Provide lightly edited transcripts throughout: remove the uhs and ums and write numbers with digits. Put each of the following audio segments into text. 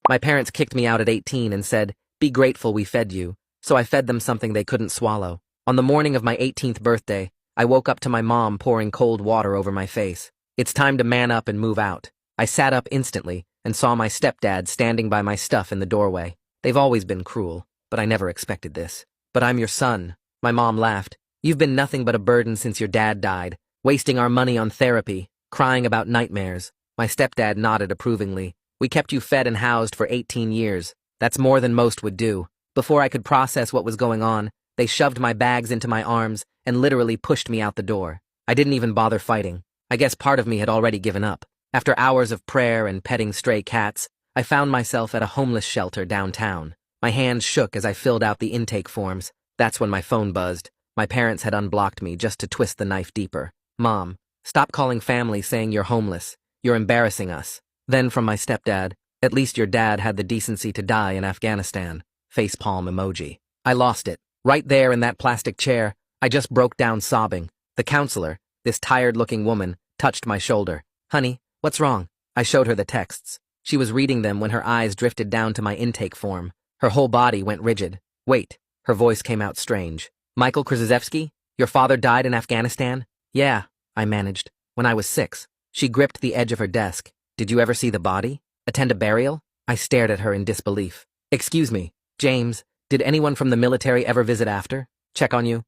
My parents kicked me out at 18 and said, "Be grateful we fed you." So I fed them something they couldn't swallow. On the morning of my 18th birthday, I woke up to my mom pouring cold water over my face. It's time to man up and move out. I sat up instantly and saw my stepdad standing by my stuff in the doorway. They've always been cruel, but I never expected this. "But I'm your son." My mom laughed. "You've been nothing but a burden since your dad died, wasting our money on therapy, crying about nightmares." My stepdad nodded approvingly. "We kept you fed and housed for 18 years. That's more than most would do." Before I could process what was going on, they shoved my bags into my arms and literally pushed me out the door. I didn't even bother fighting. I guess part of me had already given up. After hours of prayer and petting stray cats, I found myself at a homeless shelter downtown. My hands shook as I filled out the intake forms. That's when my phone buzzed. My parents had unblocked me just to twist the knife deeper. "Mom, stop calling family saying you're homeless. You're embarrassing us." Then from my stepdad, "At least your dad had the decency to die in Afghanistan." Facepalm emoji. I lost it. Right there in that plastic chair, I just broke down sobbing. The counselor, this tired-looking woman, touched my shoulder. "Honey, what's wrong?" I showed her the texts. She was reading them when her eyes drifted down to my intake form. Her whole body went rigid. "Wait." Her voice came out strange. "Michael Krzyzewski? Your father died in Afghanistan?" "Yeah," I managed. "When I was 6. She gripped the edge of her desk. "Did you ever see the body? Attend a burial?" I stared at her in disbelief. "Excuse me, James, did anyone from the military ever visit after? Check on you?"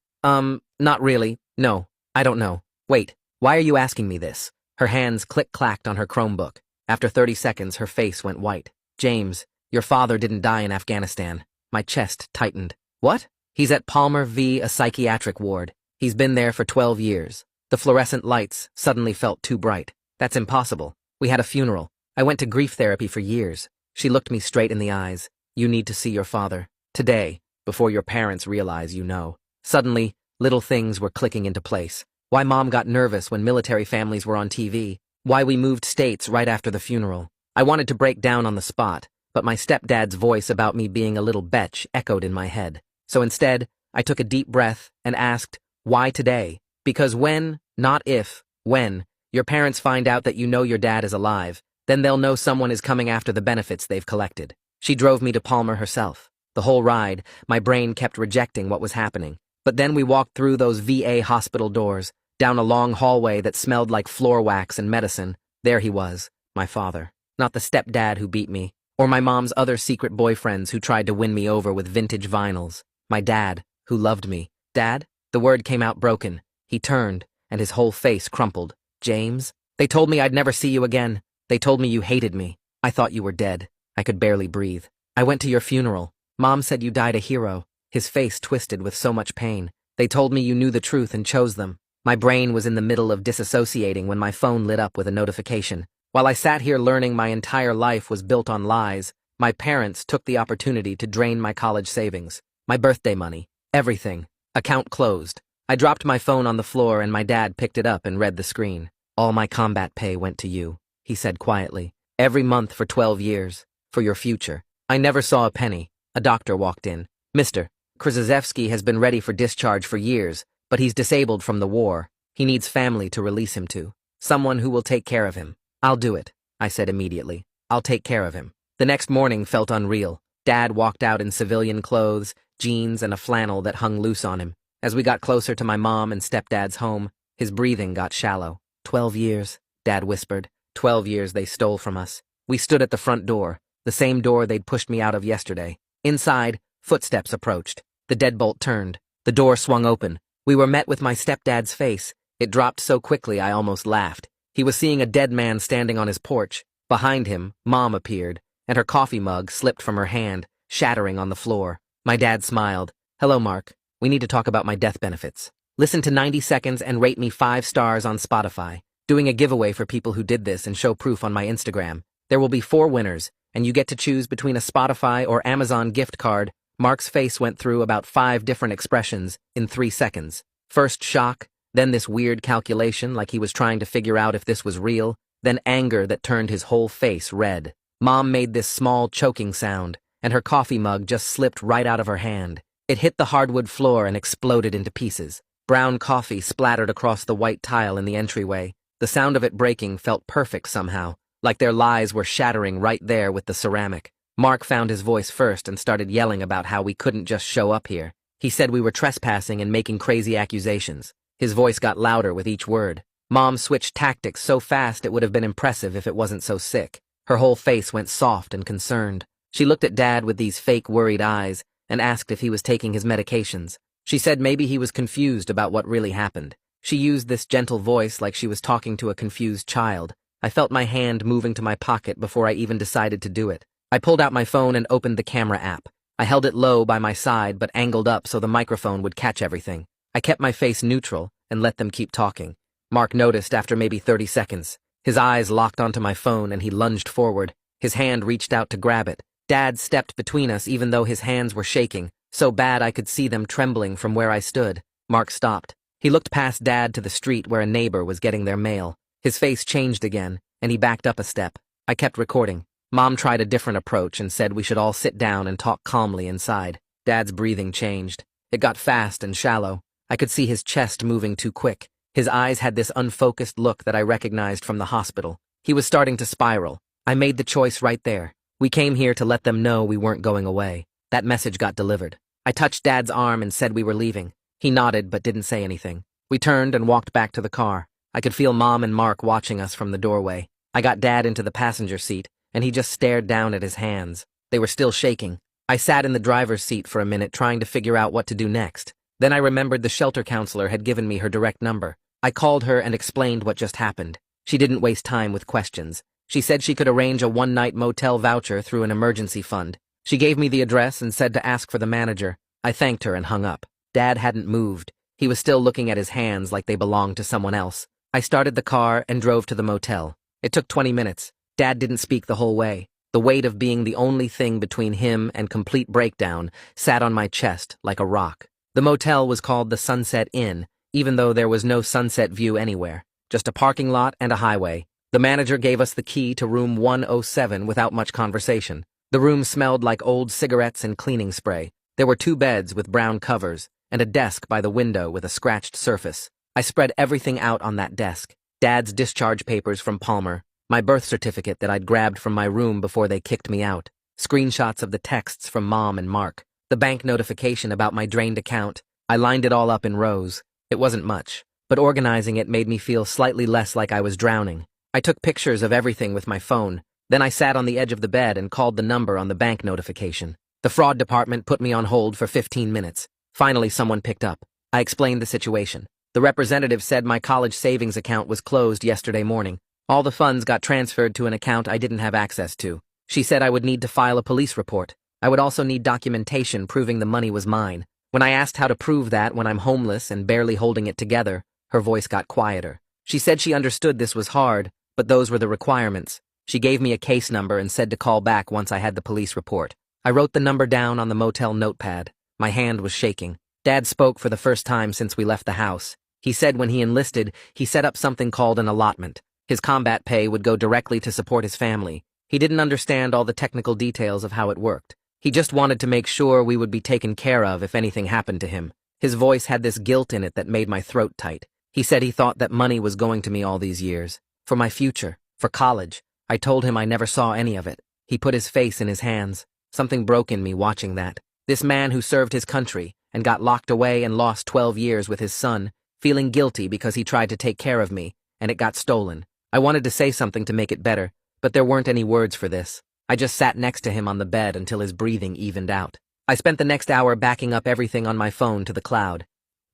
Not really. No, I don't know. Wait, why are you asking me this?" Her hands click-clacked on her Chromebook. After 30 seconds, her face went white. "James, your father didn't die in Afghanistan." My chest tightened. "What?" "He's at Palmer V, a psychiatric ward. He's been there for 12 years. The fluorescent lights suddenly felt too bright. That's impossible. We had a funeral. I went to grief therapy for years." She looked me straight in the eyes. "You need to see your father. Today, before your parents realize you know." Suddenly, little things were clicking into place. Why Mom got nervous when military families were on TV. Why we moved states right after the funeral. I wanted to break down on the spot, but my stepdad's voice about me being a little betch echoed in my head. So instead, I took a deep breath and asked, "Why today?" Because when, not if, when, your parents find out that you know your dad is alive, then they'll know someone is coming after the benefits they've collected. She drove me to Palmer herself. The whole ride, my brain kept rejecting what was happening. But then we walked through those VA hospital doors, down a long hallway that smelled like floor wax and medicine. There he was, my father. Not the stepdad who beat me, or my mom's other secret boyfriends who tried to win me over with vintage vinyls. My dad, who loved me. "Dad?" The word came out broken. He turned, and his whole face crumpled. "James? They told me I'd never see you again. They told me you hated me. I thought you were dead." I could barely breathe. "I went to your funeral. Mom said you died a hero." His face twisted with so much pain. "They told me you knew the truth and chose them." My brain was in the middle of disassociating when my phone lit up with a notification. While I sat here learning my entire life was built on lies, my parents took the opportunity to drain my college savings, my birthday money, everything. Account closed. I dropped my phone on the floor and my dad picked it up and read the screen. "All my combat pay went to you," he said quietly. "Every month for 12 years. For your future." I never saw a penny. A doctor walked in. "Mr. Krzyzewski has been ready for discharge for years, but he's disabled from the war. He needs family to release him to. Someone who will take care of him." "I'll do it," I said immediately. "I'll take care of him." The next morning felt unreal. Dad walked out in civilian clothes, jeans, and a flannel that hung loose on him. As we got closer to my mom and stepdad's home, his breathing got shallow. 12 years, Dad whispered. 12 years they stole from us. We stood at the front door, the same door they'd pushed me out of yesterday. Inside, footsteps approached. The deadbolt turned. The door swung open. We were met with my stepdad's face. It dropped so quickly I almost laughed. He was seeing a dead man standing on his porch. Behind him, Mom appeared, and her coffee mug slipped from her hand, shattering on the floor. My dad smiled. "Hello, Mark. We need to talk about my death benefits. Listen to 90 Seconds and rate me 5 stars on Spotify. Doing a giveaway for people who did this and show proof on my Instagram. There will be 4 winners, and you get to choose between a Spotify or Amazon gift card." Mark's face went through about 5 different expressions in 3 seconds. First shock, then this weird calculation like he was trying to figure out if this was real, then anger that turned his whole face red. Mom made this small choking sound, and her coffee mug just slipped right out of her hand. It hit the hardwood floor and exploded into pieces. Brown coffee splattered across the white tile in the entryway. The sound of it breaking felt perfect somehow, like their lies were shattering right there with the ceramic. Mark found his voice first and started yelling about how we couldn't just show up here. He said we were trespassing and making crazy accusations. His voice got louder with each word. Mom switched tactics so fast it would have been impressive if it wasn't so sick. Her whole face went soft and concerned. She looked at Dad with these fake worried eyes and asked if he was taking his medications. She said maybe he was confused about what really happened. She used this gentle voice like she was talking to a confused child. I felt my hand moving to my pocket before I even decided to do it. I pulled out my phone and opened the camera app. I held it low by my side but angled up so the microphone would catch everything. I kept my face neutral and let them keep talking. Mark noticed after maybe 30 seconds. His eyes locked onto my phone and he lunged forward. His hand reached out to grab it. Dad stepped between us even though his hands were shaking, so bad I could see them trembling from where I stood. Mark stopped. He looked past Dad to the street where a neighbor was getting their mail. His face changed again, and he backed up a step. I kept recording. Mom tried a different approach and said we should all sit down and talk calmly inside. Dad's breathing changed. It got fast and shallow. I could see his chest moving too quick. His eyes had this unfocused look that I recognized from the hospital. He was starting to spiral. I made the choice right there. We came here to let them know we weren't going away. That message got delivered. I touched Dad's arm and said we were leaving. He nodded but didn't say anything. We turned and walked back to the car. I could feel Mom and Mark watching us from the doorway. I got Dad into the passenger seat, and he just stared down at his hands. They were still shaking. I sat in the driver's seat for a minute trying to figure out what to do next. Then I remembered the shelter counselor had given me her direct number. I called her and explained what just happened. She didn't waste time with questions. She said she could arrange a one-night motel voucher through an emergency fund. She gave me the address and said to ask for the manager. I thanked her and hung up. Dad hadn't moved. He was still looking at his hands like they belonged to someone else. I started the car and drove to the motel. It took 20 minutes. Dad didn't speak the whole way. The weight of being the only thing between him and complete breakdown sat on my chest like a rock. The motel was called the Sunset Inn, even though there was no sunset view anywhere. Just a parking lot and a highway. The manager gave us the key to room 107 without much conversation. The room smelled like old cigarettes and cleaning spray. There were 2 beds with brown covers, and a desk by the window with a scratched surface. I spread everything out on that desk. Dad's discharge papers from Palmer, my birth certificate that I'd grabbed from my room before they kicked me out, screenshots of the texts from Mom and Mark, the bank notification about my drained account. I lined it all up in rows. It wasn't much, but organizing it made me feel slightly less like I was drowning. I took pictures of everything with my phone. Then I sat on the edge of the bed and called the number on the bank notification. The fraud department put me on hold for 15 minutes. Finally, someone picked up. I explained the situation. The representative said my college savings account was closed yesterday morning. All the funds got transferred to an account I didn't have access to. She said I would need to file a police report. I would also need documentation proving the money was mine. When I asked how to prove that when I'm homeless and barely holding it together, her voice got quieter. She said she understood this was hard, but those were the requirements. She gave me a case number and said to call back once I had the police report. I wrote the number down on the motel notepad. My hand was shaking. Dad spoke for the first time since we left the house. He said when he enlisted, he set up something called an allotment. His combat pay would go directly to support his family. He didn't understand all the technical details of how it worked. He just wanted to make sure we would be taken care of if anything happened to him. His voice had this guilt in it that made my throat tight. He said he thought that money was going to me all these years. For my future. For college. I told him I never saw any of it. He put his face in his hands. Something broke in me watching that. This man who served his country and got locked away and lost 12 years with his son, feeling guilty because he tried to take care of me, and it got stolen. I wanted to say something to make it better, but there weren't any words for this. I just sat next to him on the bed until his breathing evened out. I spent the next hour backing up everything on my phone to the cloud.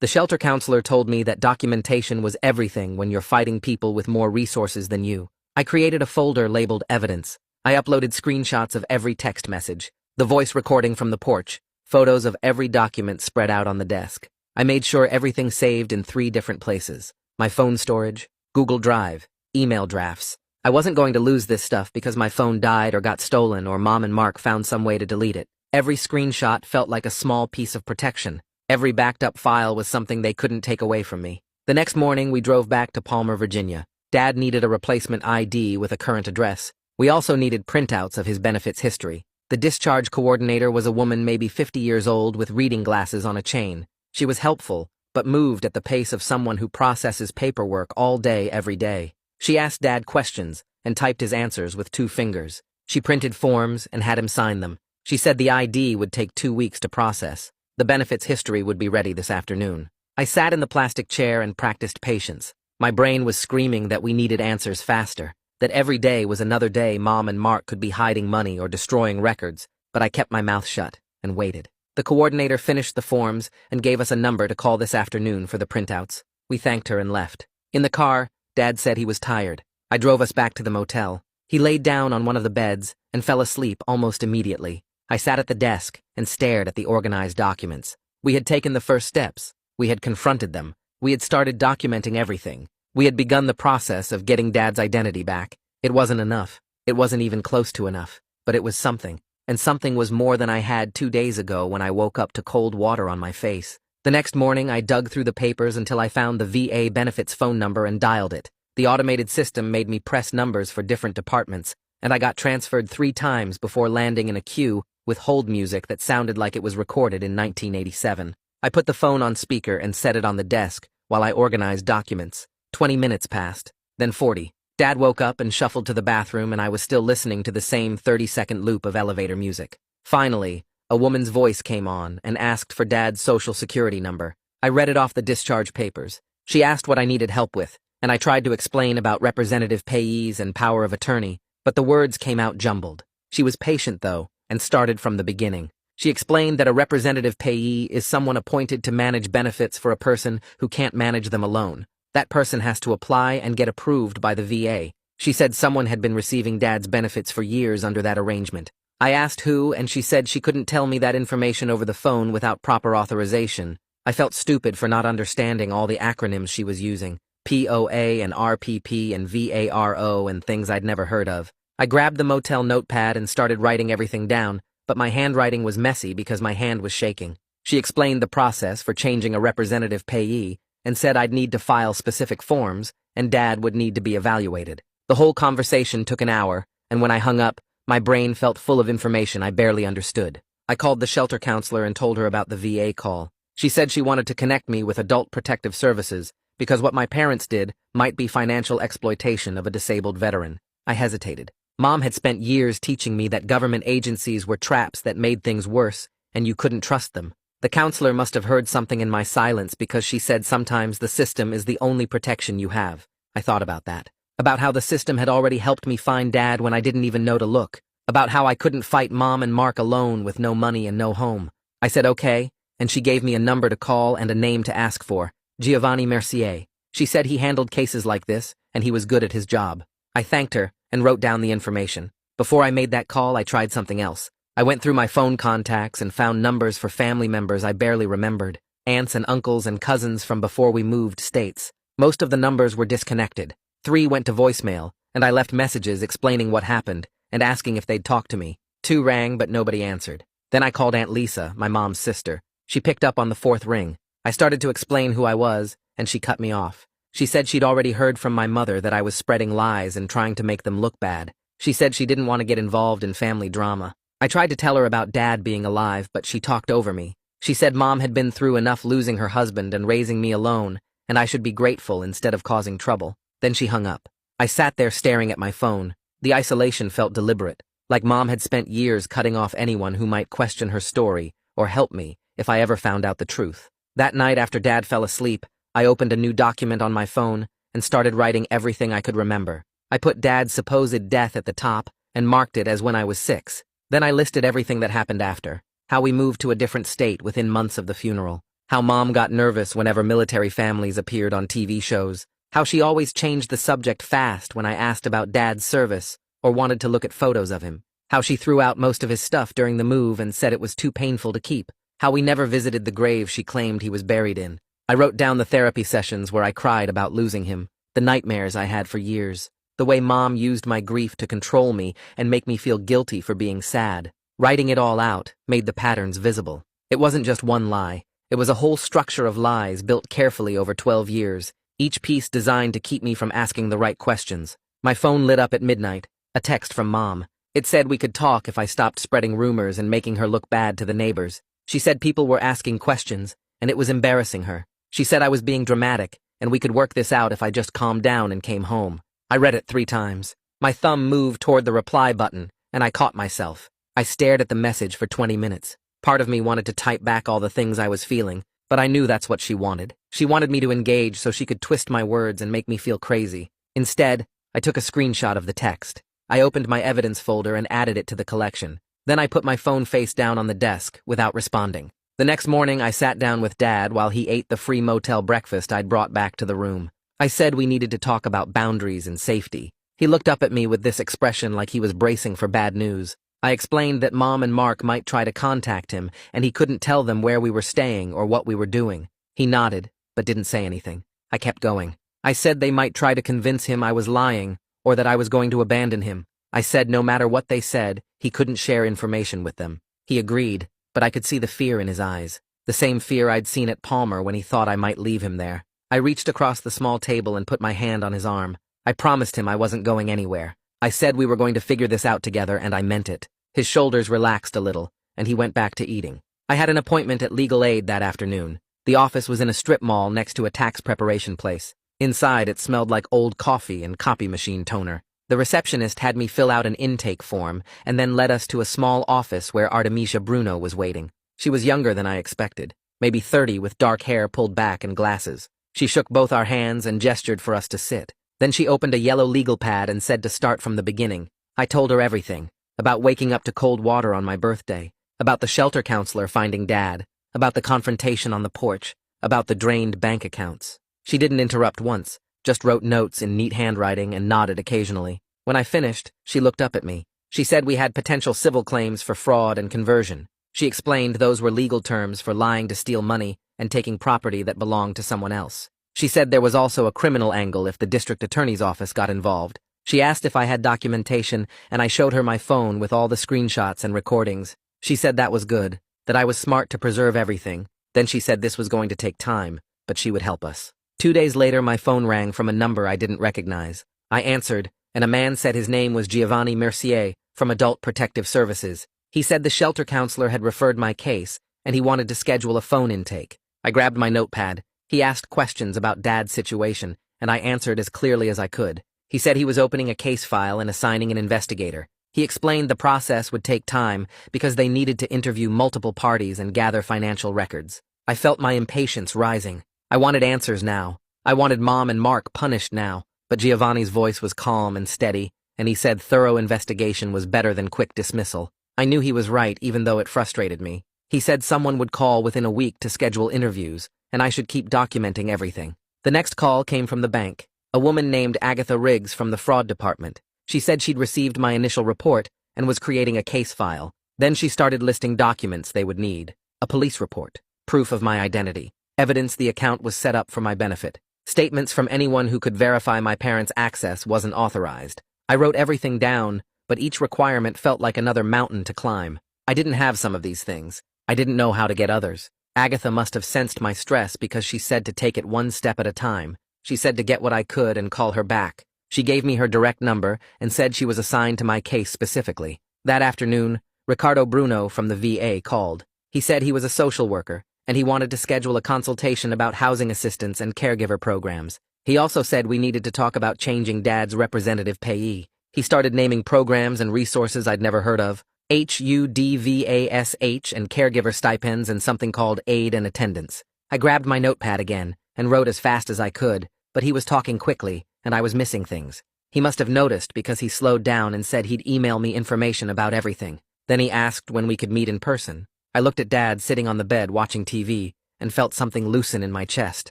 The shelter counselor told me that documentation was everything when you're fighting people with more resources than you. I created a folder labeled Evidence. I uploaded screenshots of every text message, the voice recording from the porch, photos of every document spread out on the desk. I made sure everything saved in 3 different places. My phone storage, Google Drive, email drafts. I wasn't going to lose this stuff because my phone died or got stolen or Mom and Mark found some way to delete it. Every screenshot felt like a small piece of protection. Every backed up file was something they couldn't take away from me. The next morning, we drove back to Palmer, Virginia. Dad needed a replacement ID with a current address. We also needed printouts of his benefits history. The discharge coordinator was a woman maybe 50 years old with reading glasses on a chain. She was helpful, but moved at the pace of someone who processes paperwork all day, every day. She asked Dad questions and typed his answers with 2 fingers. She printed forms and had him sign them. She said the ID would take 2 weeks to process. The benefits history would be ready this afternoon. I sat in the plastic chair and practiced patience. My brain was screaming that we needed answers faster, that every day was another day Mom and Mark could be hiding money or destroying records, but I kept my mouth shut and waited. The coordinator finished the forms and gave us a number to call this afternoon for the printouts. We thanked her and left. In the car, Dad said he was tired. I drove us back to the motel. He laid down on one of the beds and fell asleep almost immediately. I sat at the desk and stared at the organized documents. We had taken the first steps. We had confronted them. We had started documenting everything. We had begun the process of getting Dad's identity back. It wasn't enough. It wasn't even close to enough. But it was something. And something was more than I had 2 days ago when I woke up to cold water on my face. The next morning, I dug through the papers until I found the VA benefits phone number and dialed it. The automated system made me press numbers for different departments, and I got transferred 3 times before landing in a queue with hold music that sounded like it was recorded in 1987. I put the phone on speaker and set it on the desk while I organized documents. 20 minutes passed, then 40. Dad woke up and shuffled to the bathroom, and I was still listening to the same 30-second loop of elevator music. Finally, a woman's voice came on and asked for Dad's social security number. I read it off the discharge papers. She asked what I needed help with, and I tried to explain about representative payees and power of attorney, but the words came out jumbled. She was patient, though, and started from the beginning. She explained that a representative payee is someone appointed to manage benefits for a person who can't manage them alone. That person has to apply and get approved by the VA. She said someone had been receiving Dad's benefits for years under that arrangement. I asked who, and she said she couldn't tell me that information over the phone without proper authorization. I felt stupid for not understanding all the acronyms she was using. POA and RPP and VARO and things I'd never heard of. I grabbed the motel notepad and started writing everything down, but my handwriting was messy because my hand was shaking. She explained the process for changing a representative payee and said I'd need to file specific forms and Dad would need to be evaluated. The whole conversation took an hour, and when I hung up, my brain felt full of information I barely understood. I called the shelter counselor and told her about the VA call. She said she wanted to connect me with Adult Protective Services because what my parents did might be financial exploitation of a disabled veteran. I hesitated. Mom had spent years teaching me that government agencies were traps that made things worse, and you couldn't trust them. The counselor must have heard something in my silence because she said sometimes the system is the only protection you have. I thought about that. About how the system had already helped me find Dad when I didn't even know to look. About how I couldn't fight Mom and Mark alone with no money and no home. I said okay, and she gave me a number to call and a name to ask for. Giovanni Mercier. She said he handled cases like this, and he was good at his job. I thanked her and wrote down the information. Before I made that call, I tried something else. I went through my phone contacts and found numbers for family members I barely remembered. Aunts and uncles and cousins from before we moved states. Most of the numbers were disconnected. 3 went to voicemail, and I left messages explaining what happened and asking if they'd talk to me. 2 rang, but nobody answered. Then I called Aunt Lisa, my mom's sister. She picked up on the 4th ring. I started to explain who I was, and she cut me off. She said she'd already heard from my mother that I was spreading lies and trying to make them look bad. She said she didn't want to get involved in family drama. I tried to tell her about Dad being alive, but she talked over me. She said Mom had been through enough losing her husband and raising me alone, and I should be grateful instead of causing trouble. Then she hung up. I sat there staring at my phone. The isolation felt deliberate, like Mom had spent years cutting off anyone who might question her story or help me if I ever found out the truth. That night after Dad fell asleep, I opened a new document on my phone and started writing everything I could remember. I put Dad's supposed death at the top and marked it as when I was 6. Then I listed everything that happened after. How we moved to a different state within months of the funeral. How Mom got nervous whenever military families appeared on TV shows. How she always changed the subject fast when I asked about Dad's service or wanted to look at photos of him. How she threw out most of his stuff during the move and said it was too painful to keep. How we never visited the grave she claimed he was buried in. I wrote down the therapy sessions where I cried about losing him. The nightmares I had for years. The way Mom used my grief to control me and make me feel guilty for being sad. Writing it all out made the patterns visible. It wasn't just one lie. It was a whole structure of lies built carefully over 12 years, each piece designed to keep me from asking the right questions. My phone lit up at midnight, a text from Mom. It said we could talk if I stopped spreading rumors and making her look bad to the neighbors. She said people were asking questions, and it was embarrassing her. She said I was being dramatic, and we could work this out if I just calmed down and came home. I read it 3 times. My thumb moved toward the reply button, and I caught myself. I stared at the message for 20 minutes. Part of me wanted to type back all the things I was feeling, but I knew that's what she wanted. She wanted me to engage so she could twist my words and make me feel crazy. Instead, I took a screenshot of the text. I opened my evidence folder and added it to the collection. Then I put my phone face down on the desk without responding. The next morning, I sat down with Dad while he ate the free motel breakfast I'd brought back to the room. I said we needed to talk about boundaries and safety. He looked up at me with this expression like he was bracing for bad news. I explained that Mom and Mark might try to contact him, and he couldn't tell them where we were staying or what we were doing. He nodded, but didn't say anything. I kept going. I said they might try to convince him I was lying, or that I was going to abandon him. I said no matter what they said, he couldn't share information with them. He agreed, but I could see the fear in his eyes. The same fear I'd seen at Palmer when he thought I might leave him there. I reached across the small table and put my hand on his arm. I promised him I wasn't going anywhere. I said we were going to figure this out together, and I meant it. His shoulders relaxed a little, and he went back to eating. I had an appointment at Legal Aid that afternoon. The office was in a strip mall next to a tax preparation place. Inside, it smelled like old coffee and copy machine toner. The receptionist had me fill out an intake form and then led us to a small office where Artemisia Bruno was waiting. She was younger than I expected, maybe 30 with dark hair pulled back and glasses. She shook both our hands and gestured for us to sit. Then she opened a yellow legal pad and said to start from the beginning. I told her everything. About waking up to cold water on my birthday. About the shelter counselor finding Dad. About the confrontation on the porch. About the drained bank accounts. She didn't interrupt once, just wrote notes in neat handwriting and nodded occasionally. When I finished, she looked up at me. She said we had potential civil claims for fraud and conversion. She explained those were legal terms for lying to steal money and taking property that belonged to someone else. She said there was also a criminal angle if the district attorney's office got involved. She asked if I had documentation, and I showed her my phone with all the screenshots and recordings. She said that was good, that I was smart to preserve everything. Then she said this was going to take time, but she would help us. 2 days later, my phone rang from a number I didn't recognize. I answered, and a man said his name was Giovanni Mercier from Adult Protective Services. He said the shelter counselor had referred my case, and he wanted to schedule a phone intake. I grabbed my notepad. He asked questions about Dad's situation, and I answered as clearly as I could. He said he was opening a case file and assigning an investigator. He explained the process would take time because they needed to interview multiple parties and gather financial records. I felt my impatience rising. I wanted answers now. I wanted Mom and Mark punished now, but Giovanni's voice was calm and steady, and he said thorough investigation was better than quick dismissal. I knew he was right, even though it frustrated me. He said someone would call within a week to schedule interviews, and I should keep documenting everything. The next call came from the bank. A woman named Agatha Riggs from the fraud department. She said she'd received my initial report and was creating a case file. Then she started listing documents they would need. A police report, proof of my identity, evidence the account was set up for my benefit, statements from anyone who could verify my parents' access wasn't authorized. I wrote everything down, but each requirement felt like another mountain to climb. I didn't have some of these things. I didn't know how to get others. Agatha must have sensed my stress because she said to take it one step at a time. She said to get what I could and call her back. She gave me her direct number and said she was assigned to my case specifically. That afternoon, Ricardo Bruno from the VA called. He said he was a social worker, and he wanted to schedule a consultation about housing assistance and caregiver programs. He also said we needed to talk about changing Dad's representative payee. He started naming programs and resources I'd never heard of. HUDVASH and caregiver stipends and something called aid and attendance. I grabbed my notepad again and wrote as fast as I could, but he was talking quickly, and I was missing things. He must have noticed because he slowed down and said he'd email me information about everything. Then he asked when we could meet in person. I looked at Dad sitting on the bed watching TV and felt something loosen in my chest.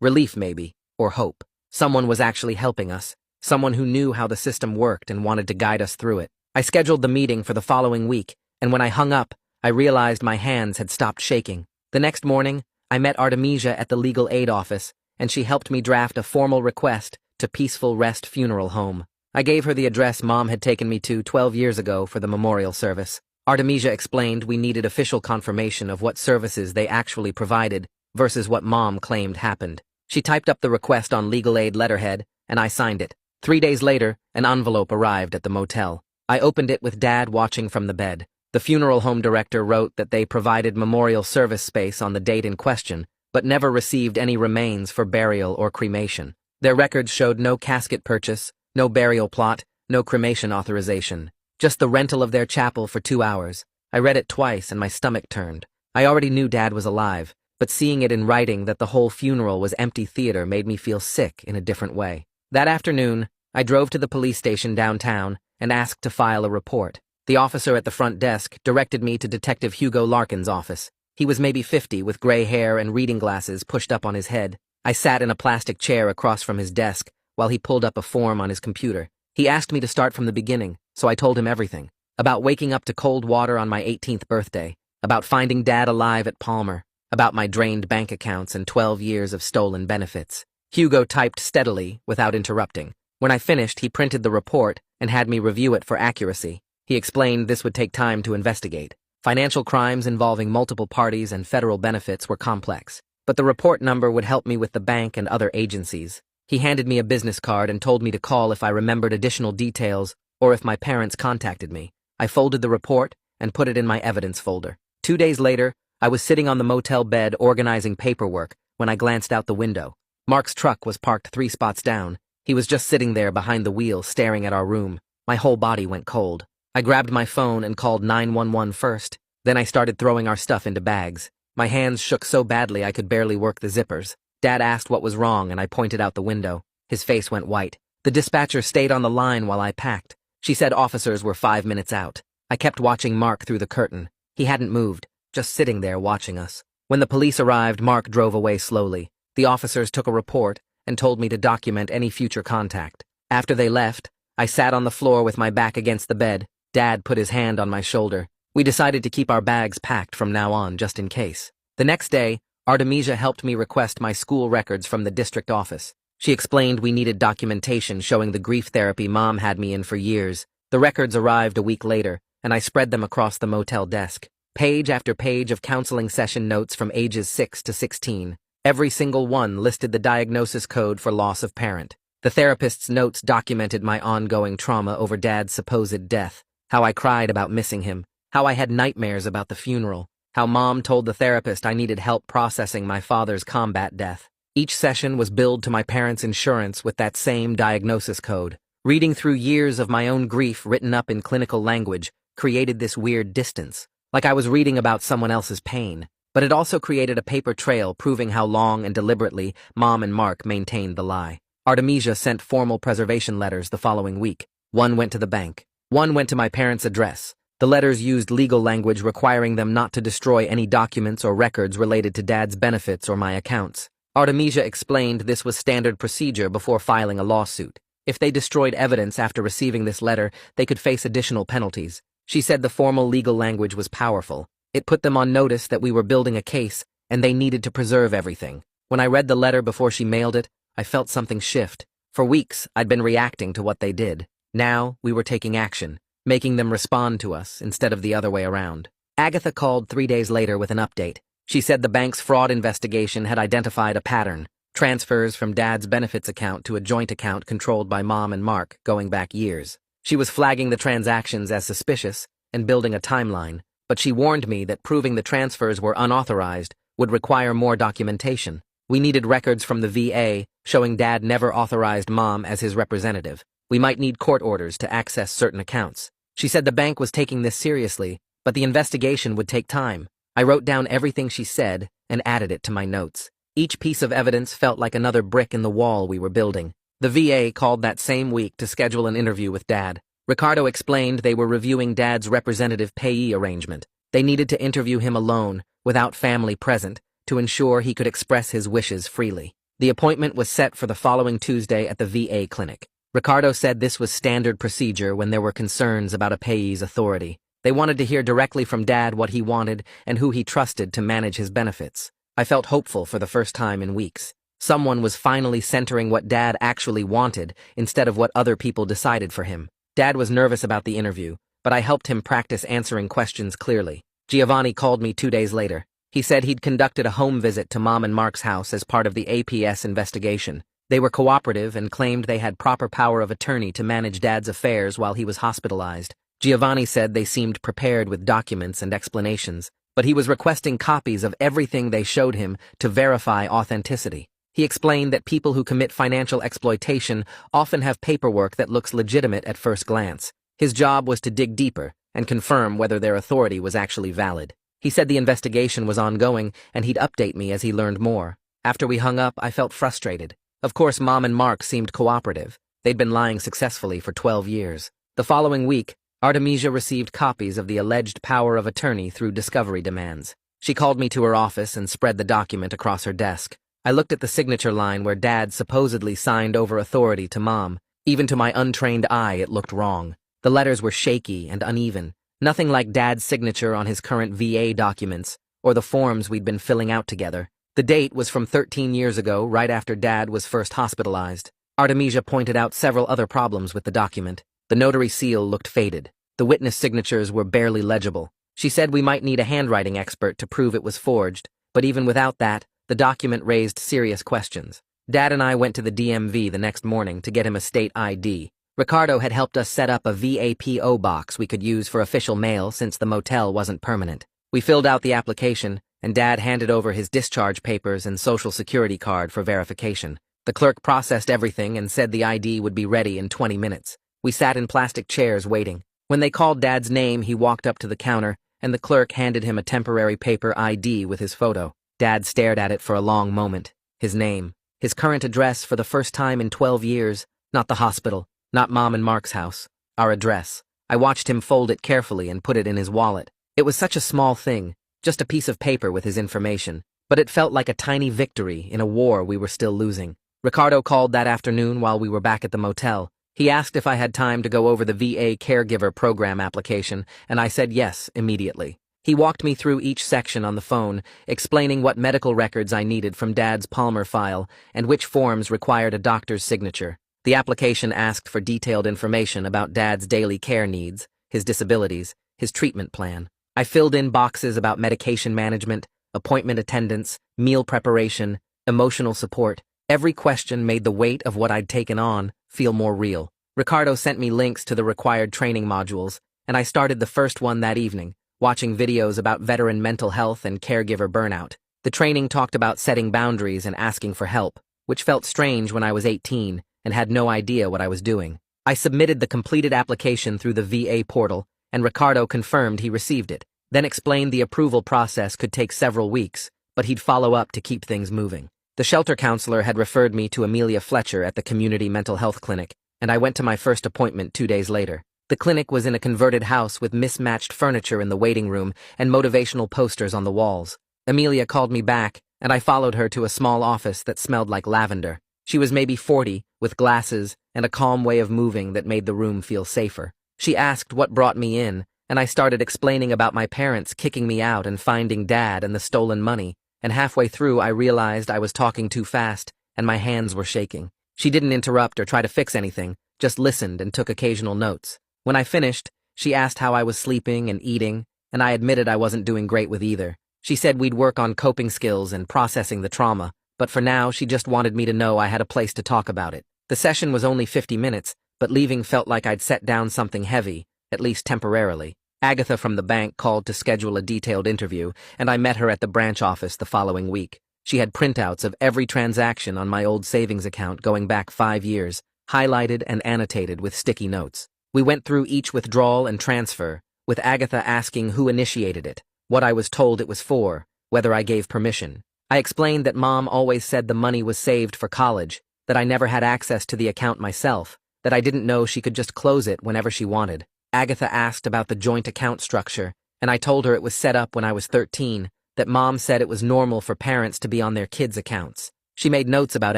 Relief, maybe, or hope. Someone was actually helping us. Someone who knew how the system worked and wanted to guide us through it. I scheduled the meeting for the following week, and when I hung up, I realized my hands had stopped shaking. The next morning, I met Artemisia at the legal aid office, and she helped me draft a formal request to Peaceful Rest Funeral Home. I gave her the address Mom had taken me to 12 years ago for the memorial service. Artemisia explained we needed official confirmation of what services they actually provided versus what Mom claimed happened. She typed up the request on legal aid letterhead, and I signed it. 3 days later, an envelope arrived at the motel. I opened it with Dad watching from the bed. The funeral home director wrote that they provided memorial service space on the date in question, but never received any remains for burial or cremation. Their records showed no casket purchase, no burial plot, no cremation authorization. Just the rental of their chapel for 2 hours. I read it twice and my stomach turned. I already knew Dad was alive, but seeing it in writing that the whole funeral was empty theater made me feel sick in a different way. That afternoon, I drove to the police station downtown and asked to file a report. The officer at the front desk directed me to Detective Hugo Larkin's office. He was maybe 50 with gray hair and reading glasses pushed up on his head. I sat in a plastic chair across from his desk while he pulled up a form on his computer. He asked me to start from the beginning, so I told him everything. About waking up to cold water on my 18th birthday, about finding Dad alive at Palmer, about my drained bank accounts and 12 years of stolen benefits. Hugo typed steadily, without interrupting. When I finished, he printed the report and had me review it for accuracy. He explained this would take time to investigate. Financial crimes involving multiple parties and federal benefits were complex, but the report number would help me with the bank and other agencies. He handed me a business card and told me to call if I remembered additional details or if my parents contacted me. I folded the report and put it in my evidence folder. 2 days later, I was sitting on the motel bed organizing paperwork when I glanced out the window. Mark's truck was parked 3 spots down. He was just sitting there behind the wheel staring at our room. My whole body went cold. I grabbed my phone and called 911 first. Then I started throwing our stuff into bags. My hands shook so badly I could barely work the zippers. Dad asked what was wrong and I pointed out the window. His face went white. The dispatcher stayed on the line while I packed. She said officers were 5 minutes out. I kept watching Mark through the curtain. He hadn't moved, just sitting there watching us. When the police arrived, Mark drove away slowly. The officers took a report and told me to document any future contact. After they left, I sat on the floor with my back against the bed. Dad put his hand on my shoulder. We decided to keep our bags packed from now on, just in case. The next day, Artemisia helped me request my school records from the district office. She explained we needed documentation showing the grief therapy Mom had me in for years. The records arrived a week later, and I spread them across the motel desk. Page after page of counseling session notes from ages 6 to 16. Every single one listed the diagnosis code for loss of parent. The therapist's notes documented my ongoing trauma over Dad's supposed death, how I cried about missing him, how I had nightmares about the funeral, how Mom told the therapist I needed help processing my father's combat death. Each session was billed to my parents' insurance with that same diagnosis code. Reading through years of my own grief written up in clinical language created this weird distance, like I was reading about someone else's pain. But it also created a paper trail proving how long and deliberately Mom and Mark maintained the lie. Artemisia sent formal preservation letters the following week. One went to the bank. One went to my parents' address. The letters used legal language requiring them not to destroy any documents or records related to Dad's benefits or my accounts. Artemisia explained this was standard procedure before filing a lawsuit. If they destroyed evidence after receiving this letter, they could face additional penalties. She said the formal legal language was powerful. It put them on notice that we were building a case, and they needed to preserve everything. When I read the letter before she mailed it, I felt something shift. For weeks, I'd been reacting to what they did. Now, we were taking action, making them respond to us instead of the other way around. Agatha called 3 days later with an update. She said the bank's fraud investigation had identified a pattern, transfers from Dad's benefits account to a joint account controlled by Mom and Mark going back years. She was flagging the transactions as suspicious and building a timeline, but she warned me that proving the transfers were unauthorized would require more documentation. We needed records from the VA showing Dad never authorized Mom as his representative. We might need court orders to access certain accounts. She said the bank was taking this seriously, but the investigation would take time. I wrote down everything she said and added it to my notes. Each piece of evidence felt like another brick in the wall we were building. The VA called that same week to schedule an interview with Dad. Ricardo explained they were reviewing Dad's representative payee arrangement. They needed to interview him alone, without family present, to ensure he could express his wishes freely. The appointment was set for the following Tuesday at the VA clinic. Ricardo said this was standard procedure when there were concerns about a payee's authority. They wanted to hear directly from Dad what he wanted and who he trusted to manage his benefits. I felt hopeful for the first time in weeks. Someone was finally centering what Dad actually wanted instead of what other people decided for him. Dad was nervous about the interview, but I helped him practice answering questions clearly. Giovanni called me 2 days later. He said he'd conducted a home visit to Mom and Mark's house as part of the APS investigation. They were cooperative and claimed they had proper power of attorney to manage Dad's affairs while he was hospitalized. Giovanni said they seemed prepared with documents and explanations, but he was requesting copies of everything they showed him to verify authenticity. He explained that people who commit financial exploitation often have paperwork that looks legitimate at first glance. His job was to dig deeper and confirm whether their authority was actually valid. He said the investigation was ongoing and he'd update me as he learned more. After we hung up, I felt frustrated. Of course, Mom and Mark seemed cooperative. They'd been lying successfully for 12 years. The following week, Artemisia received copies of the alleged power of attorney through discovery demands. She called me to her office and spread the document across her desk. I looked at the signature line where Dad supposedly signed over authority to Mom. Even to my untrained eye, it looked wrong. The letters were shaky and uneven, nothing like Dad's signature on his current VA documents or the forms we'd been filling out together. The date was from 13 years ago, right after Dad was first hospitalized. Artemisia pointed out several other problems with the document. The notary seal looked faded. The witness signatures were barely legible. She said we might need a handwriting expert to prove it was forged, but even without that, the document raised serious questions. Dad and I went to the DMV the next morning to get him a state ID. Ricardo had helped us set up a VAPO box we could use for official mail since the motel wasn't permanent. We filled out the application, and Dad handed over his discharge papers and social security card for verification. The clerk processed everything and said the ID would be ready in 20 minutes. We sat in plastic chairs waiting. When they called Dad's name, he walked up to the counter, and the clerk handed him a temporary paper ID with his photo. Dad stared at it for a long moment. His name, his current address for the first time in 12 years, not the hospital, not Mom and Mark's house, our address. I watched him fold it carefully and put it in his wallet. It was such a small thing, just a piece of paper with his information, but it felt like a tiny victory in a war we were still losing. Ricardo called that afternoon while we were back at the motel. He asked if I had time to go over the VA caregiver program application, and I said yes immediately. He walked me through each section on the phone, explaining what medical records I needed from Dad's Palmer file and which forms required a doctor's signature. The application asked for detailed information about Dad's daily care needs, his disabilities, his treatment plan. I filled in boxes about medication management, appointment attendance, meal preparation, emotional support. Every question made the weight of what I'd taken on feel more real. Ricardo sent me links to the required training modules, and I started the first one that evening, watching videos about veteran mental health and caregiver burnout. The training talked about setting boundaries and asking for help, which felt strange when I was 18 and had no idea what I was doing. I submitted the completed application through the VA portal, and Ricardo confirmed he received it, then explained the approval process could take several weeks, but he'd follow up to keep things moving. The shelter counselor had referred me to Amelia Fletcher at the community mental health clinic, and I went to my first appointment 2 days later. The clinic was in a converted house with mismatched furniture in the waiting room and motivational posters on the walls. Amelia called me back, and I followed her to a small office that smelled like lavender. She was maybe 40, with glasses and a calm way of moving that made the room feel safer. She asked what brought me in, and I started explaining about my parents kicking me out and finding Dad and the stolen money, and halfway through I realized I was talking too fast and my hands were shaking. She didn't interrupt or try to fix anything, just listened and took occasional notes. When I finished, she asked how I was sleeping and eating, and I admitted I wasn't doing great with either. She said we'd work on coping skills and processing the trauma, but for now she just wanted me to know I had a place to talk about it. The session was only 50 minutes, but leaving felt like I'd set down something heavy, at least temporarily. Agatha from the bank called to schedule a detailed interview, and I met her at the branch office the following week. She had printouts of every transaction on my old savings account going back 5 years, highlighted and annotated with sticky notes. We went through each withdrawal and transfer, with Agatha asking who initiated it, what I was told it was for, whether I gave permission. I explained that Mom always said the money was saved for college, that I never had access to the account myself, that I didn't know she could just close it whenever she wanted. Agatha asked about the joint account structure, and I told her it was set up when I was 13, that Mom said it was normal for parents to be on their kids' accounts. She made notes about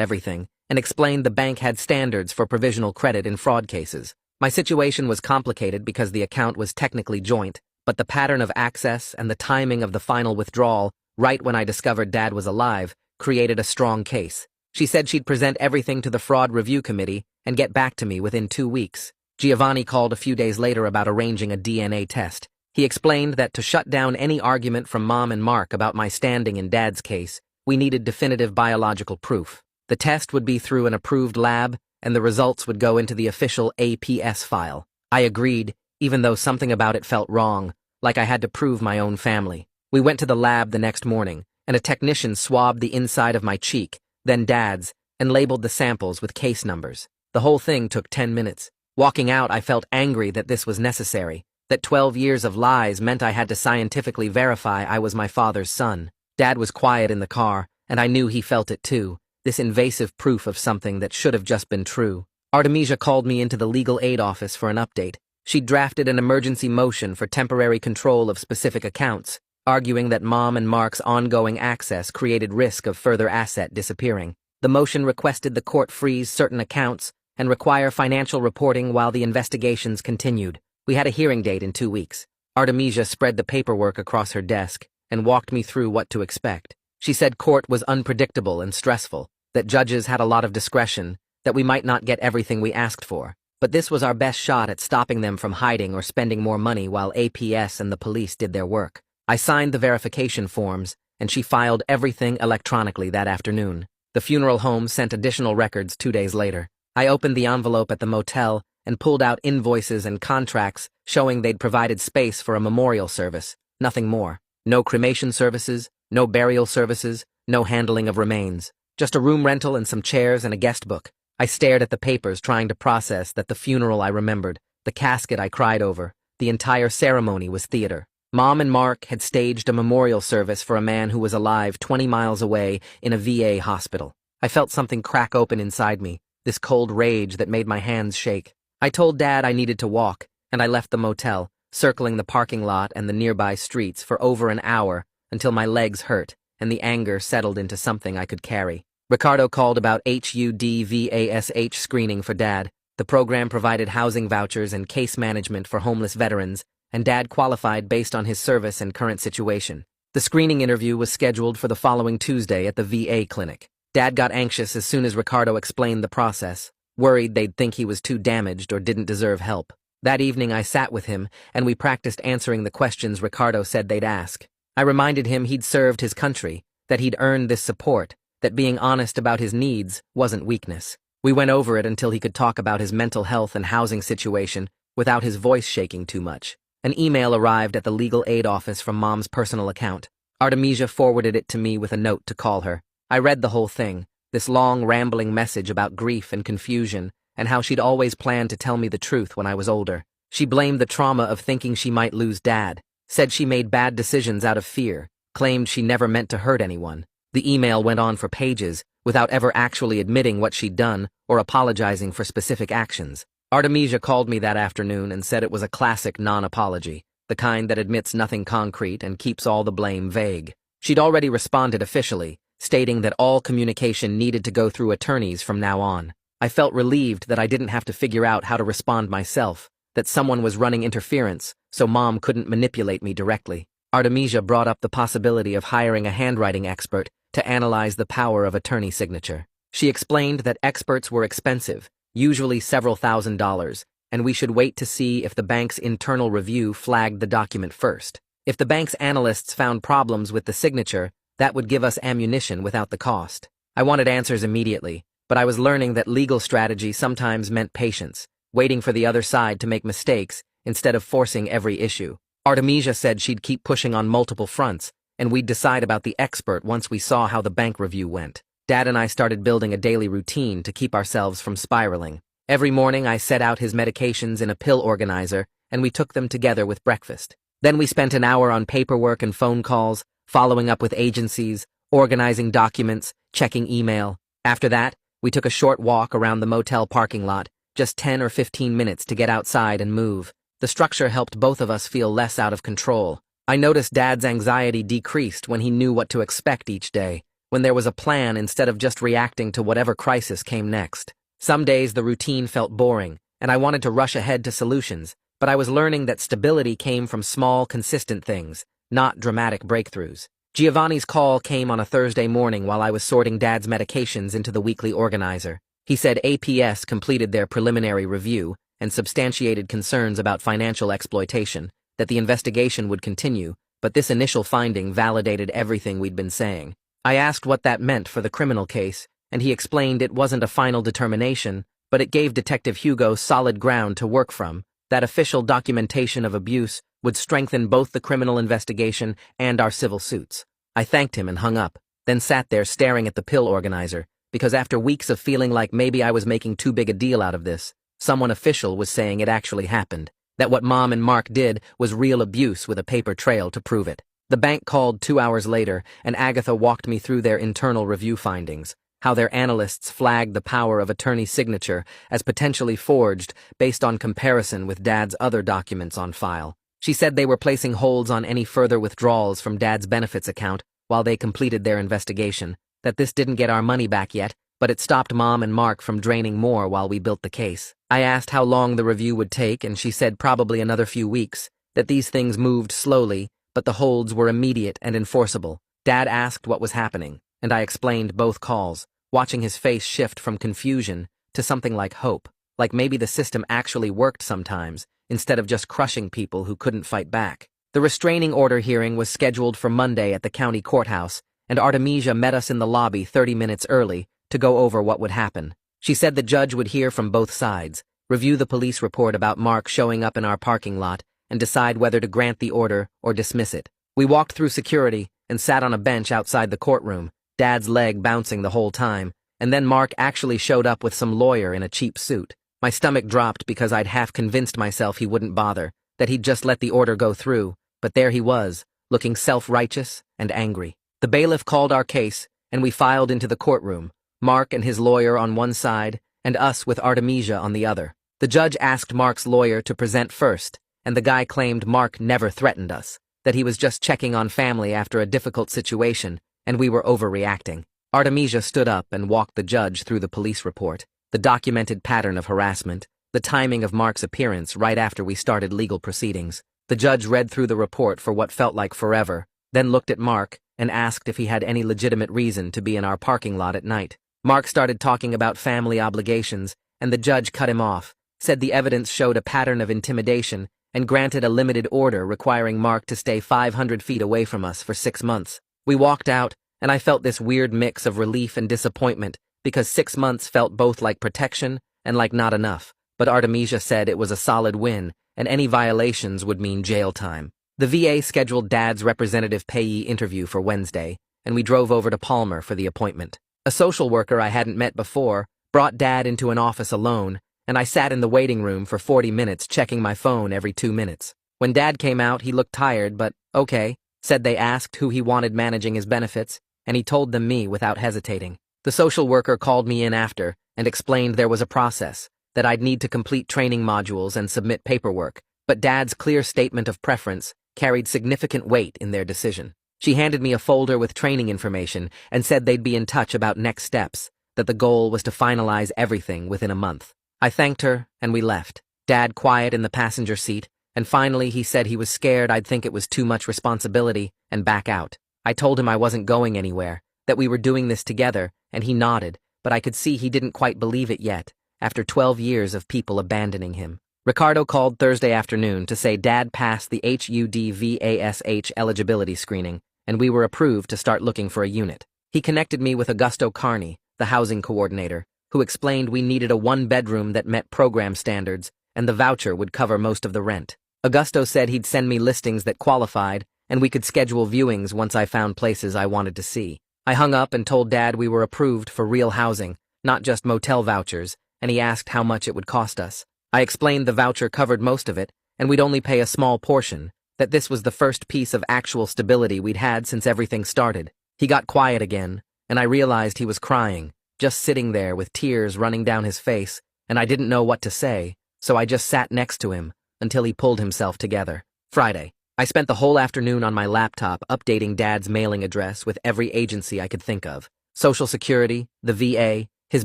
everything, and explained the bank had standards for provisional credit in fraud cases. My situation was complicated because the account was technically joint, but the pattern of access and the timing of the final withdrawal, right when I discovered Dad was alive, created a strong case. She said she'd present everything to the fraud review committee and get back to me within 2 weeks. Giovanni called a few days later about arranging a DNA test. He explained that to shut down any argument from Mom and Mark about my standing in Dad's case, we needed definitive biological proof. The test would be through an approved lab, and the results would go into the official APS file. I agreed, even though something about it felt wrong, like I had to prove my own family. We went to the lab the next morning, and a technician swabbed the inside of my cheek, then Dad's, and labeled the samples with case numbers. The whole thing took 10 minutes. Walking out, I felt angry that this was necessary, that 12 years of lies meant I had to scientifically verify I was my father's son. Dad was quiet in the car, and I knew he felt it too, this invasive proof of something that should have just been true. Artemisia called me into the legal aid office for an update. She'd drafted an emergency motion for temporary control of specific accounts, arguing that Mom and Mark's ongoing access created risk of further asset disappearing. The motion requested the court freeze certain accounts and require financial reporting while the investigations continued. We had a hearing date in 2 weeks. Artemisia spread the paperwork across her desk and walked me through what to expect. She said court was unpredictable and stressful, that judges had a lot of discretion, that we might not get everything we asked for. But this was our best shot at stopping them from hiding or spending more money while APS and the police did their work. I signed the verification forms, and she filed everything electronically that afternoon. The funeral home sent additional records 2 days later. I opened the envelope at the motel and pulled out invoices and contracts showing they'd provided space for a memorial service. Nothing more. No cremation services, no burial services, no handling of remains. Just a room rental and some chairs and a guest book. I stared at the papers trying to process that the funeral I remembered, the casket I cried over, the entire ceremony was theater. Mom and Mark had staged a memorial service for a man who was alive 20 miles away in a VA hospital. I felt something crack open inside me, this cold rage that made my hands shake. I told Dad I needed to walk, and I left the motel, circling the parking lot and the nearby streets for over an hour until my legs hurt and the anger settled into something I could carry. Ricardo called about HUDVASH screening for Dad. The program provided housing vouchers and case management for homeless veterans, and Dad qualified based on his service and current situation. The screening interview was scheduled for the following Tuesday at the VA clinic. Dad got anxious as soon as Ricardo explained the process, worried they'd think he was too damaged or didn't deserve help. That evening I sat with him, and we practiced answering the questions Ricardo said they'd ask. I reminded him he'd served his country, that he'd earned this support, that being honest about his needs wasn't weakness. We went over it until he could talk about his mental health and housing situation without his voice shaking too much. An email arrived at the legal aid office from Mom's personal account. Artemisia forwarded it to me with a note to call her. I read the whole thing, this long, rambling message about grief and confusion, and how she'd always planned to tell me the truth when I was older. She blamed the trauma of thinking she might lose Dad, said she made bad decisions out of fear, claimed she never meant to hurt anyone. The email went on for pages, without ever actually admitting what she'd done or apologizing for specific actions. Artemisia called me that afternoon and said it was a classic non-apology, the kind that admits nothing concrete and keeps all the blame vague. She'd already responded officially, stating that all communication needed to go through attorneys from now on. I felt relieved that I didn't have to figure out how to respond myself, that someone was running interference, so Mom couldn't manipulate me directly. Artemisia brought up the possibility of hiring a handwriting expert to analyze the power of attorney signature. She explained that experts were expensive, usually several $1,000s, and we should wait to see if the bank's internal review flagged the document first. If the bank's analysts found problems with the signature, that would give us ammunition without the cost. I wanted answers immediately, but I was learning that legal strategy sometimes meant patience, waiting for the other side to make mistakes instead of forcing every issue. Artemisia said she'd keep pushing on multiple fronts, and we'd decide about the expert once we saw how the bank review went. Dad and I started building a daily routine to keep ourselves from spiraling. Every morning I set out his medications in a pill organizer, and we took them together with breakfast. Then we spent an hour on paperwork and phone calls, following up with agencies, organizing documents, checking email. After that, we took a short walk around the motel parking lot, just 10 or 15 minutes to get outside and move. The structure helped both of us feel less out of control. I noticed Dad's anxiety decreased when he knew what to expect each day, when there was a plan instead of just reacting to whatever crisis came next. Some days the routine felt boring, and I wanted to rush ahead to solutions, but I was learning that stability came from small, consistent things, not dramatic breakthroughs. Giovanni's call came on a Thursday morning while I was sorting Dad's medications into the weekly organizer. He said APS completed their preliminary review and substantiated concerns about financial exploitation, that the investigation would continue, but this initial finding validated everything we'd been saying. I asked what that meant for the criminal case, and he explained it wasn't a final determination, but it gave Detective Hugo solid ground to work from, that official documentation of abuse would strengthen both the criminal investigation and our civil suits. I thanked him and hung up, then sat there staring at the pill organizer, because after weeks of feeling like maybe I was making too big a deal out of this, Someone official was saying it actually happened, that what Mom and Mark did was real abuse with a paper trail to prove it. The bank called 2 hours later, and Agatha walked me through their internal review findings, how their analysts flagged the power of attorney's signature as potentially forged based on comparison with Dad's other documents on file. She said they were placing holds on any further withdrawals from Dad's benefits account while they completed their investigation, that this didn't get our money back yet, but it stopped Mom and Mark from draining more while we built the case. I asked how long the review would take, and she said probably another few weeks, that these things moved slowly, but the holds were immediate and enforceable. Dad asked what was happening, and I explained both calls, watching his face shift from confusion to something like hope, like maybe the system actually worked sometimes, instead of just crushing people who couldn't fight back. The restraining order hearing was scheduled for Monday at the county courthouse, and Artemisia met us in the lobby 30 minutes early to go over what would happen. She said the judge would hear from both sides, review the police report about Mark showing up in our parking lot, and decide whether to grant the order or dismiss it. We walked through security and sat on a bench outside the courtroom, Dad's leg bouncing the whole time, and then Mark actually showed up with some lawyer in a cheap suit. My stomach dropped because I'd half convinced myself he wouldn't bother, that he'd just let the order go through, but there he was, looking self-righteous and angry. The bailiff called our case, and we filed into the courtroom, Mark and his lawyer on one side, and us with Artemisia on the other. The judge asked Mark's lawyer to present first, and the guy claimed Mark never threatened us, that he was just checking on family after a difficult situation, and we were overreacting. Artemisia stood up and walked the judge through the police report, the documented pattern of harassment, the timing of Mark's appearance right after we started legal proceedings. The judge read through the report for what felt like forever, then looked at Mark and asked if he had any legitimate reason to be in our parking lot at night. Mark started talking about family obligations, and the judge cut him off, said the evidence showed a pattern of intimidation, and granted a limited order requiring Mark to stay 500 feet away from us for 6 months. We walked out, and I felt this weird mix of relief and disappointment, because 6 months felt both like protection and like not enough, but Artemisia said it was a solid win, and any violations would mean jail time. The VA scheduled Dad's representative payee interview for Wednesday, and we drove over to Palmer for the appointment. A social worker I hadn't met before brought Dad into an office alone, and I sat in the waiting room for 40 minutes checking my phone every 2 minutes. When Dad came out, he looked tired, but okay, said they asked who he wanted managing his benefits, and he told them me without hesitating. The social worker called me in after and explained there was a process, that I'd need to complete training modules and submit paperwork, but Dad's clear statement of preference carried significant weight in their decision. She handed me a folder with training information and said they'd be in touch about next steps, that the goal was to finalize everything within a month. I thanked her, and we left, Dad quiet in the passenger seat, and finally he said he was scared I'd think it was too much responsibility and back out. I told him I wasn't going anywhere, that we were doing this together, and he nodded, but I could see he didn't quite believe it yet, after 12 years of people abandoning him. Ricardo called Thursday afternoon to say Dad passed the HUD-VASH eligibility screening, and we were approved to start looking for a unit. He connected me with Augusto Carney, the housing coordinator, who explained we needed a 1-bedroom that met program standards, and the voucher would cover most of the rent. Augusto said he'd send me listings that qualified, and we could schedule viewings once I found places I wanted to see. I hung up and told Dad we were approved for real housing, not just motel vouchers, and he asked how much it would cost us. I explained the voucher covered most of it, and we'd only pay a small portion, that this was the first piece of actual stability we'd had since everything started. He got quiet again, and I realized he was crying, just sitting there with tears running down his face, and I didn't know what to say, so I just sat next to him until he pulled himself together. Friday. I spent the whole afternoon on my laptop updating Dad's mailing address with every agency I could think of. Social Security, the VA, his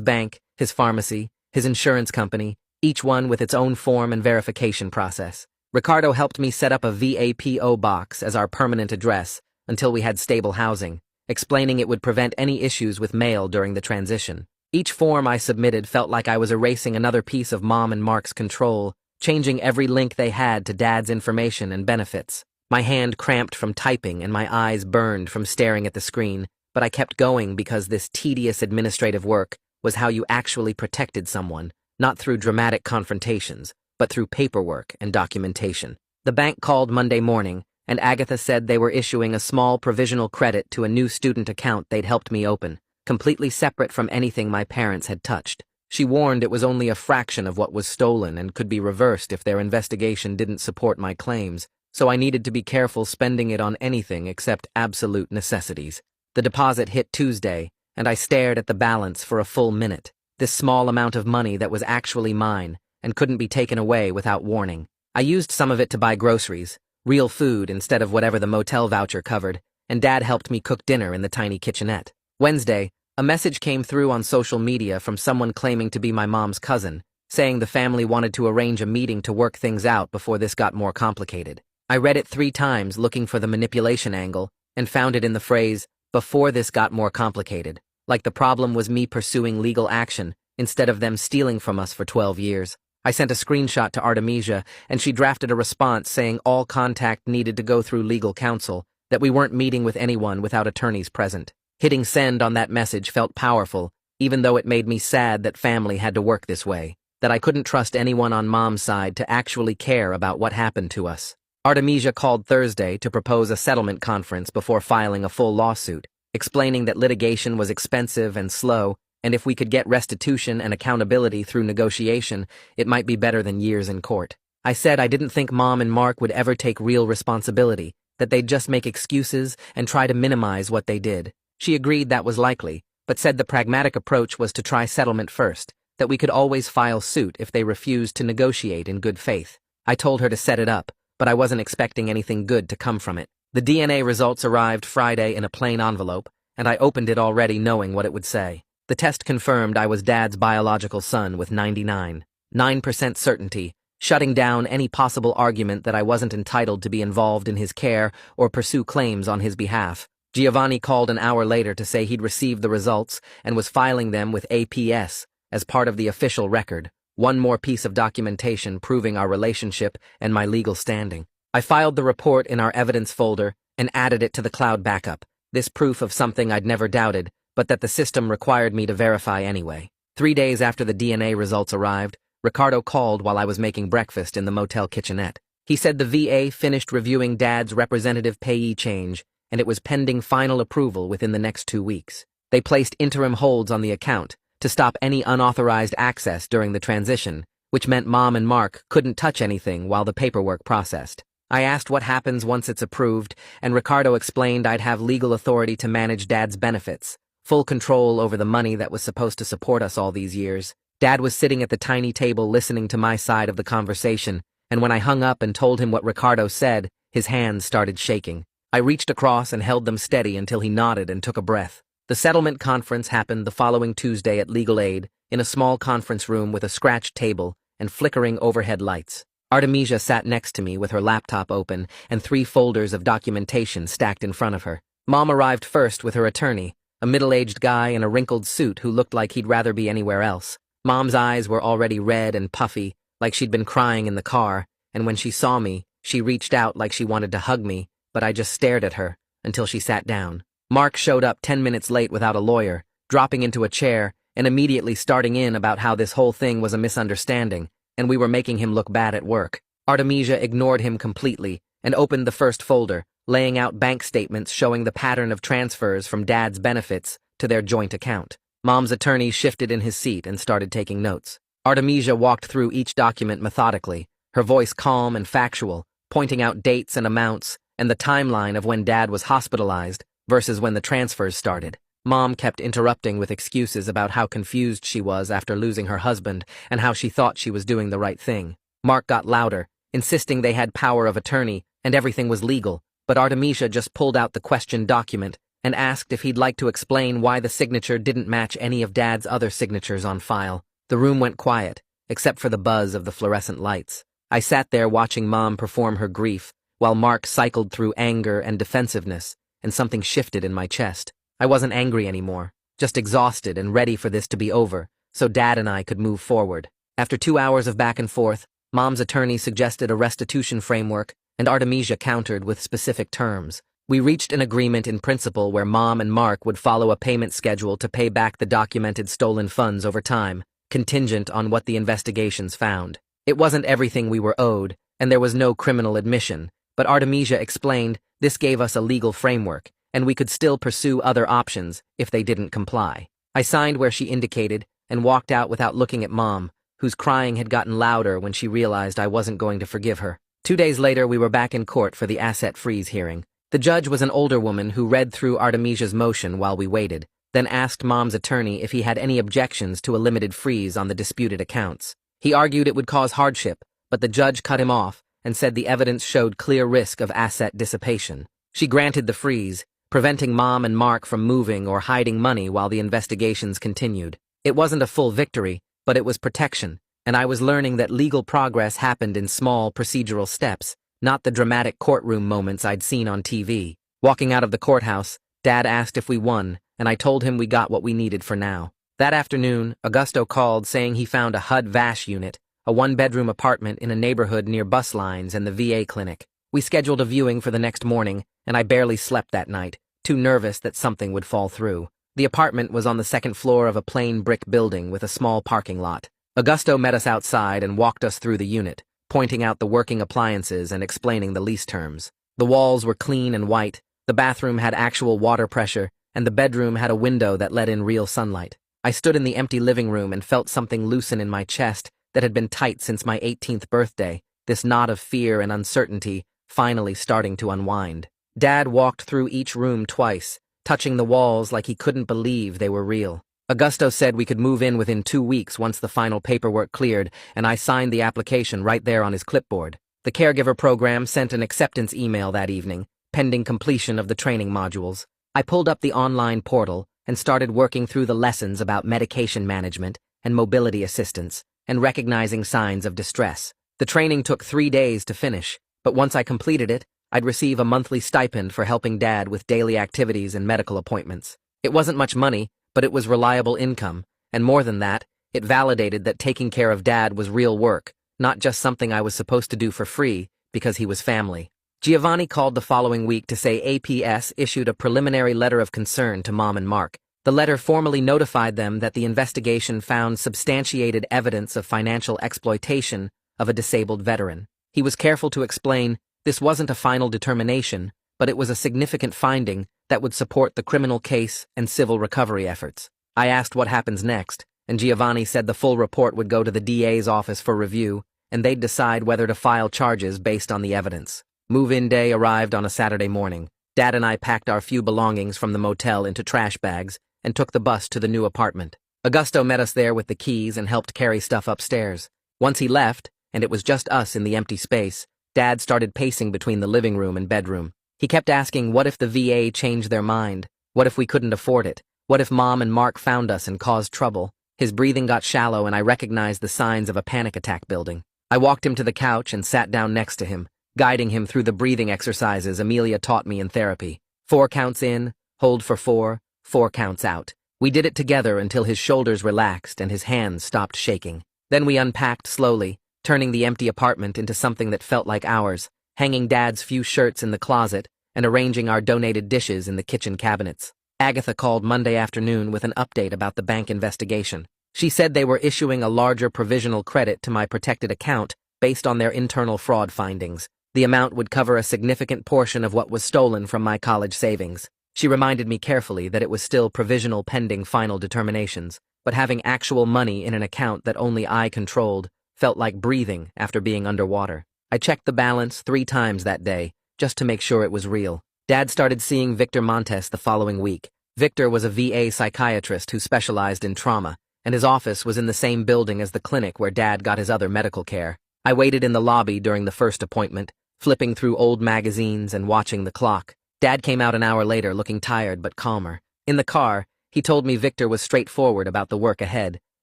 bank, his pharmacy, his insurance company, each one with its own form and verification process. Ricardo helped me set up a VAPO box as our permanent address until we had stable housing, explaining it would prevent any issues with mail during the transition. Each form I submitted felt like I was erasing another piece of Mom and Mark's control, changing every link they had to Dad's information and benefits. My hand cramped from typing and my eyes burned from staring at the screen, but I kept going because this tedious administrative work was how you actually protected someone, not through dramatic confrontations, but through paperwork and documentation. The bank called Monday morning, and Agatha said they were issuing a small provisional credit to a new student account they'd helped me open, completely separate from anything my parents had touched. She warned it was only a fraction of what was stolen and could be reversed if their investigation didn't support my claims, so I needed to be careful spending it on anything except absolute necessities. The deposit hit Tuesday, and I stared at the balance for a full minute. This small amount of money that was actually mine and couldn't be taken away without warning. I used some of it to buy groceries, real food instead of whatever the motel voucher covered, and Dad helped me cook dinner in the tiny kitchenette. Wednesday, a message came through on social media from someone claiming to be my mom's cousin, saying the family wanted to arrange a meeting to work things out before this got more complicated. I read it 3 times looking for the manipulation angle and found it in the phrase, "before this got more complicated," like the problem was me pursuing legal action instead of them stealing from us for 12 years. I sent a screenshot to Artemisia, and she drafted a response saying all contact needed to go through legal counsel, that we weren't meeting with anyone without attorneys present. Hitting send on that message felt powerful, even though it made me sad that family had to work this way, that I couldn't trust anyone on Mom's side to actually care about what happened to us. Artemisia called Thursday to propose a settlement conference before filing a full lawsuit, explaining that litigation was expensive and slow, and if we could get restitution and accountability through negotiation, it might be better than years in court. I said I didn't think Mom and Mark would ever take real responsibility, that they'd just make excuses and try to minimize what they did. She agreed that was likely, but said the pragmatic approach was to try settlement first, that we could always file suit if they refused to negotiate in good faith. I told her to set it up, but I wasn't expecting anything good to come from it. The DNA results arrived Friday in a plain envelope, and I opened it already knowing what it would say. The test confirmed I was Dad's biological son with 99.9% certainty, shutting down any possible argument that I wasn't entitled to be involved in his care or pursue claims on his behalf. Giovanni called an hour later to say he'd received the results and was filing them with APS as part of the official record, one more piece of documentation proving our relationship and my legal standing. I filed the report in our evidence folder and added it to the cloud backup, this proof of something I'd never doubted, but that the system required me to verify anyway. 3 days after the DNA results arrived, Ricardo called while I was making breakfast in the motel kitchenette. He said the VA finished reviewing Dad's representative payee change, and it was pending final approval within the next 2 weeks. They placed interim holds on the account to stop any unauthorized access during the transition, which meant Mom and Mark couldn't touch anything while the paperwork processed. I asked what happens once it's approved, and Ricardo explained I'd have legal authority to manage Dad's benefits, full control over the money that was supposed to support us all these years. Dad was sitting at the tiny table listening to my side of the conversation, and when I hung up and told him what Ricardo said, his hands started shaking. I reached across and held them steady until he nodded and took a breath. The settlement conference happened the following Tuesday at Legal Aid, in a small conference room with a scratched table and flickering overhead lights. Artemisia sat next to me with her laptop open and 3 folders of documentation stacked in front of her. Mom arrived first with her attorney, a middle-aged guy in a wrinkled suit who looked like he'd rather be anywhere else. Mom's eyes were already red and puffy, like she'd been crying in the car, and when she saw me, she reached out like she wanted to hug me, but I just stared at her until she sat down. Mark showed up 10 minutes late without a lawyer, dropping into a chair and immediately starting in about how this whole thing was a misunderstanding, and we were making him look bad at work. Artemisia ignored him completely and opened the first folder, laying out bank statements showing the pattern of transfers from Dad's benefits to their joint account. Mom's attorney shifted in his seat and started taking notes. Artemisia walked through each document methodically, her voice calm and factual, pointing out dates and amounts and the timeline of when Dad was hospitalized versus when the transfers started. Mom kept interrupting with excuses about how confused she was after losing her husband and how she thought she was doing the right thing. Mark got louder, insisting they had power of attorney and everything was legal, but Artemisia just pulled out the questioned document and asked if he'd like to explain why the signature didn't match any of Dad's other signatures on file. The room went quiet, except for the buzz of the fluorescent lights. I sat there watching Mom perform her grief, while Mark cycled through anger and defensiveness, and something shifted in my chest. I wasn't angry anymore, just exhausted and ready for this to be over, so Dad and I could move forward. After 2 hours of back and forth, Mom's attorney suggested a restitution framework, and Artemisia countered with specific terms. We reached an agreement in principle where Mom and Mark would follow a payment schedule to pay back the documented stolen funds over time, contingent on what the investigations found. It wasn't everything we were owed, and there was no criminal admission, but Artemisia explained this gave us a legal framework, and we could still pursue other options if they didn't comply. I signed where she indicated, and walked out without looking at Mom, whose crying had gotten louder when she realized I wasn't going to forgive her. 2 days later, we were back in court for the asset freeze hearing. The judge was an older woman who read through Artemisia's motion while we waited, then asked Mom's attorney if he had any objections to a limited freeze on the disputed accounts. He argued it would cause hardship, but the judge cut him off and said the evidence showed clear risk of asset dissipation. She granted the freeze, preventing Mom and Mark from moving or hiding money while the investigations continued. It wasn't a full victory, but it was protection, and I was learning that legal progress happened in small procedural steps, not the dramatic courtroom moments I'd seen on TV. Walking out of the courthouse, Dad asked if we won, and I told him we got what we needed for now. That afternoon, Augusto called saying he found a HUD-VASH unit, a one-bedroom apartment in a neighborhood near bus lines and the VA clinic. We scheduled a viewing for the next morning, and I barely slept that night, too nervous that something would fall through. The apartment was on the second floor of a plain brick building with a small parking lot. Augusto met us outside and walked us through the unit, pointing out the working appliances and explaining the lease terms. The walls were clean and white, the bathroom had actual water pressure, and the bedroom had a window that let in real sunlight. I stood in the empty living room and felt something loosen in my chest that had been tight since my 18th birthday, this knot of fear and uncertainty finally starting to unwind. Dad walked through each room twice, touching the walls like he couldn't believe they were real. Augusto said we could move in within 2 weeks once the final paperwork cleared, and I signed the application right there on his clipboard. The caregiver program sent an acceptance email that evening, pending completion of the training modules. I pulled up the online portal and started working through the lessons about medication management and mobility assistance, and recognizing signs of distress. The training took 3 days to finish, but once I completed it, I'd receive a monthly stipend for helping Dad with daily activities and medical appointments. It wasn't much money, but it was reliable income, and more than that, it validated that taking care of Dad was real work, not just something I was supposed to do for free because he was family. Giovanni called the following week to say APS issued a preliminary letter of concern to Mom and Mark. The letter formally notified them that the investigation found substantiated evidence of financial exploitation of a disabled veteran. He was careful to explain this wasn't a final determination, but it was a significant finding that would support the criminal case and civil recovery efforts. I asked what happens next, and Giovanni said the full report would go to the DA's office for review, and they'd decide whether to file charges based on the evidence. Move-in day arrived on a Saturday morning. Dad and I packed our few belongings from the motel into trash bags and took the bus to the new apartment. Augusto met us there with the keys and helped carry stuff upstairs. Once he left, and it was just us in the empty space, Dad started pacing between the living room and bedroom. He kept asking what if the VA changed their mind, what if we couldn't afford it, what if Mom and Mark found us and caused trouble. His breathing got shallow and I recognized the signs of a panic attack building. I walked him to the couch and sat down next to him, guiding him through the breathing exercises Amelia taught me in therapy. 4 counts in, hold for 4, 4 counts out. We did it together until his shoulders relaxed and his hands stopped shaking. Then we unpacked slowly, turning the empty apartment into something that felt like ours, hanging Dad's few shirts in the closet and arranging our donated dishes in the kitchen cabinets. Agatha called Monday afternoon with an update about the bank investigation. She said they were issuing a larger provisional credit to my protected account based on their internal fraud findings. The amount would cover a significant portion of what was stolen from my college savings. She reminded me carefully that it was still provisional pending final determinations, but having actual money in an account that only I controlled felt like breathing after being underwater. I checked the balance 3 times that day, just to make sure it was real. Dad started seeing Victor Montes the following week. Victor was a VA psychiatrist who specialized in trauma, and his office was in the same building as the clinic where Dad got his other medical care. I waited in the lobby during the first appointment, flipping through old magazines and watching the clock. Dad came out an hour later looking tired but calmer. In the car, he told me Victor was straightforward about the work ahead,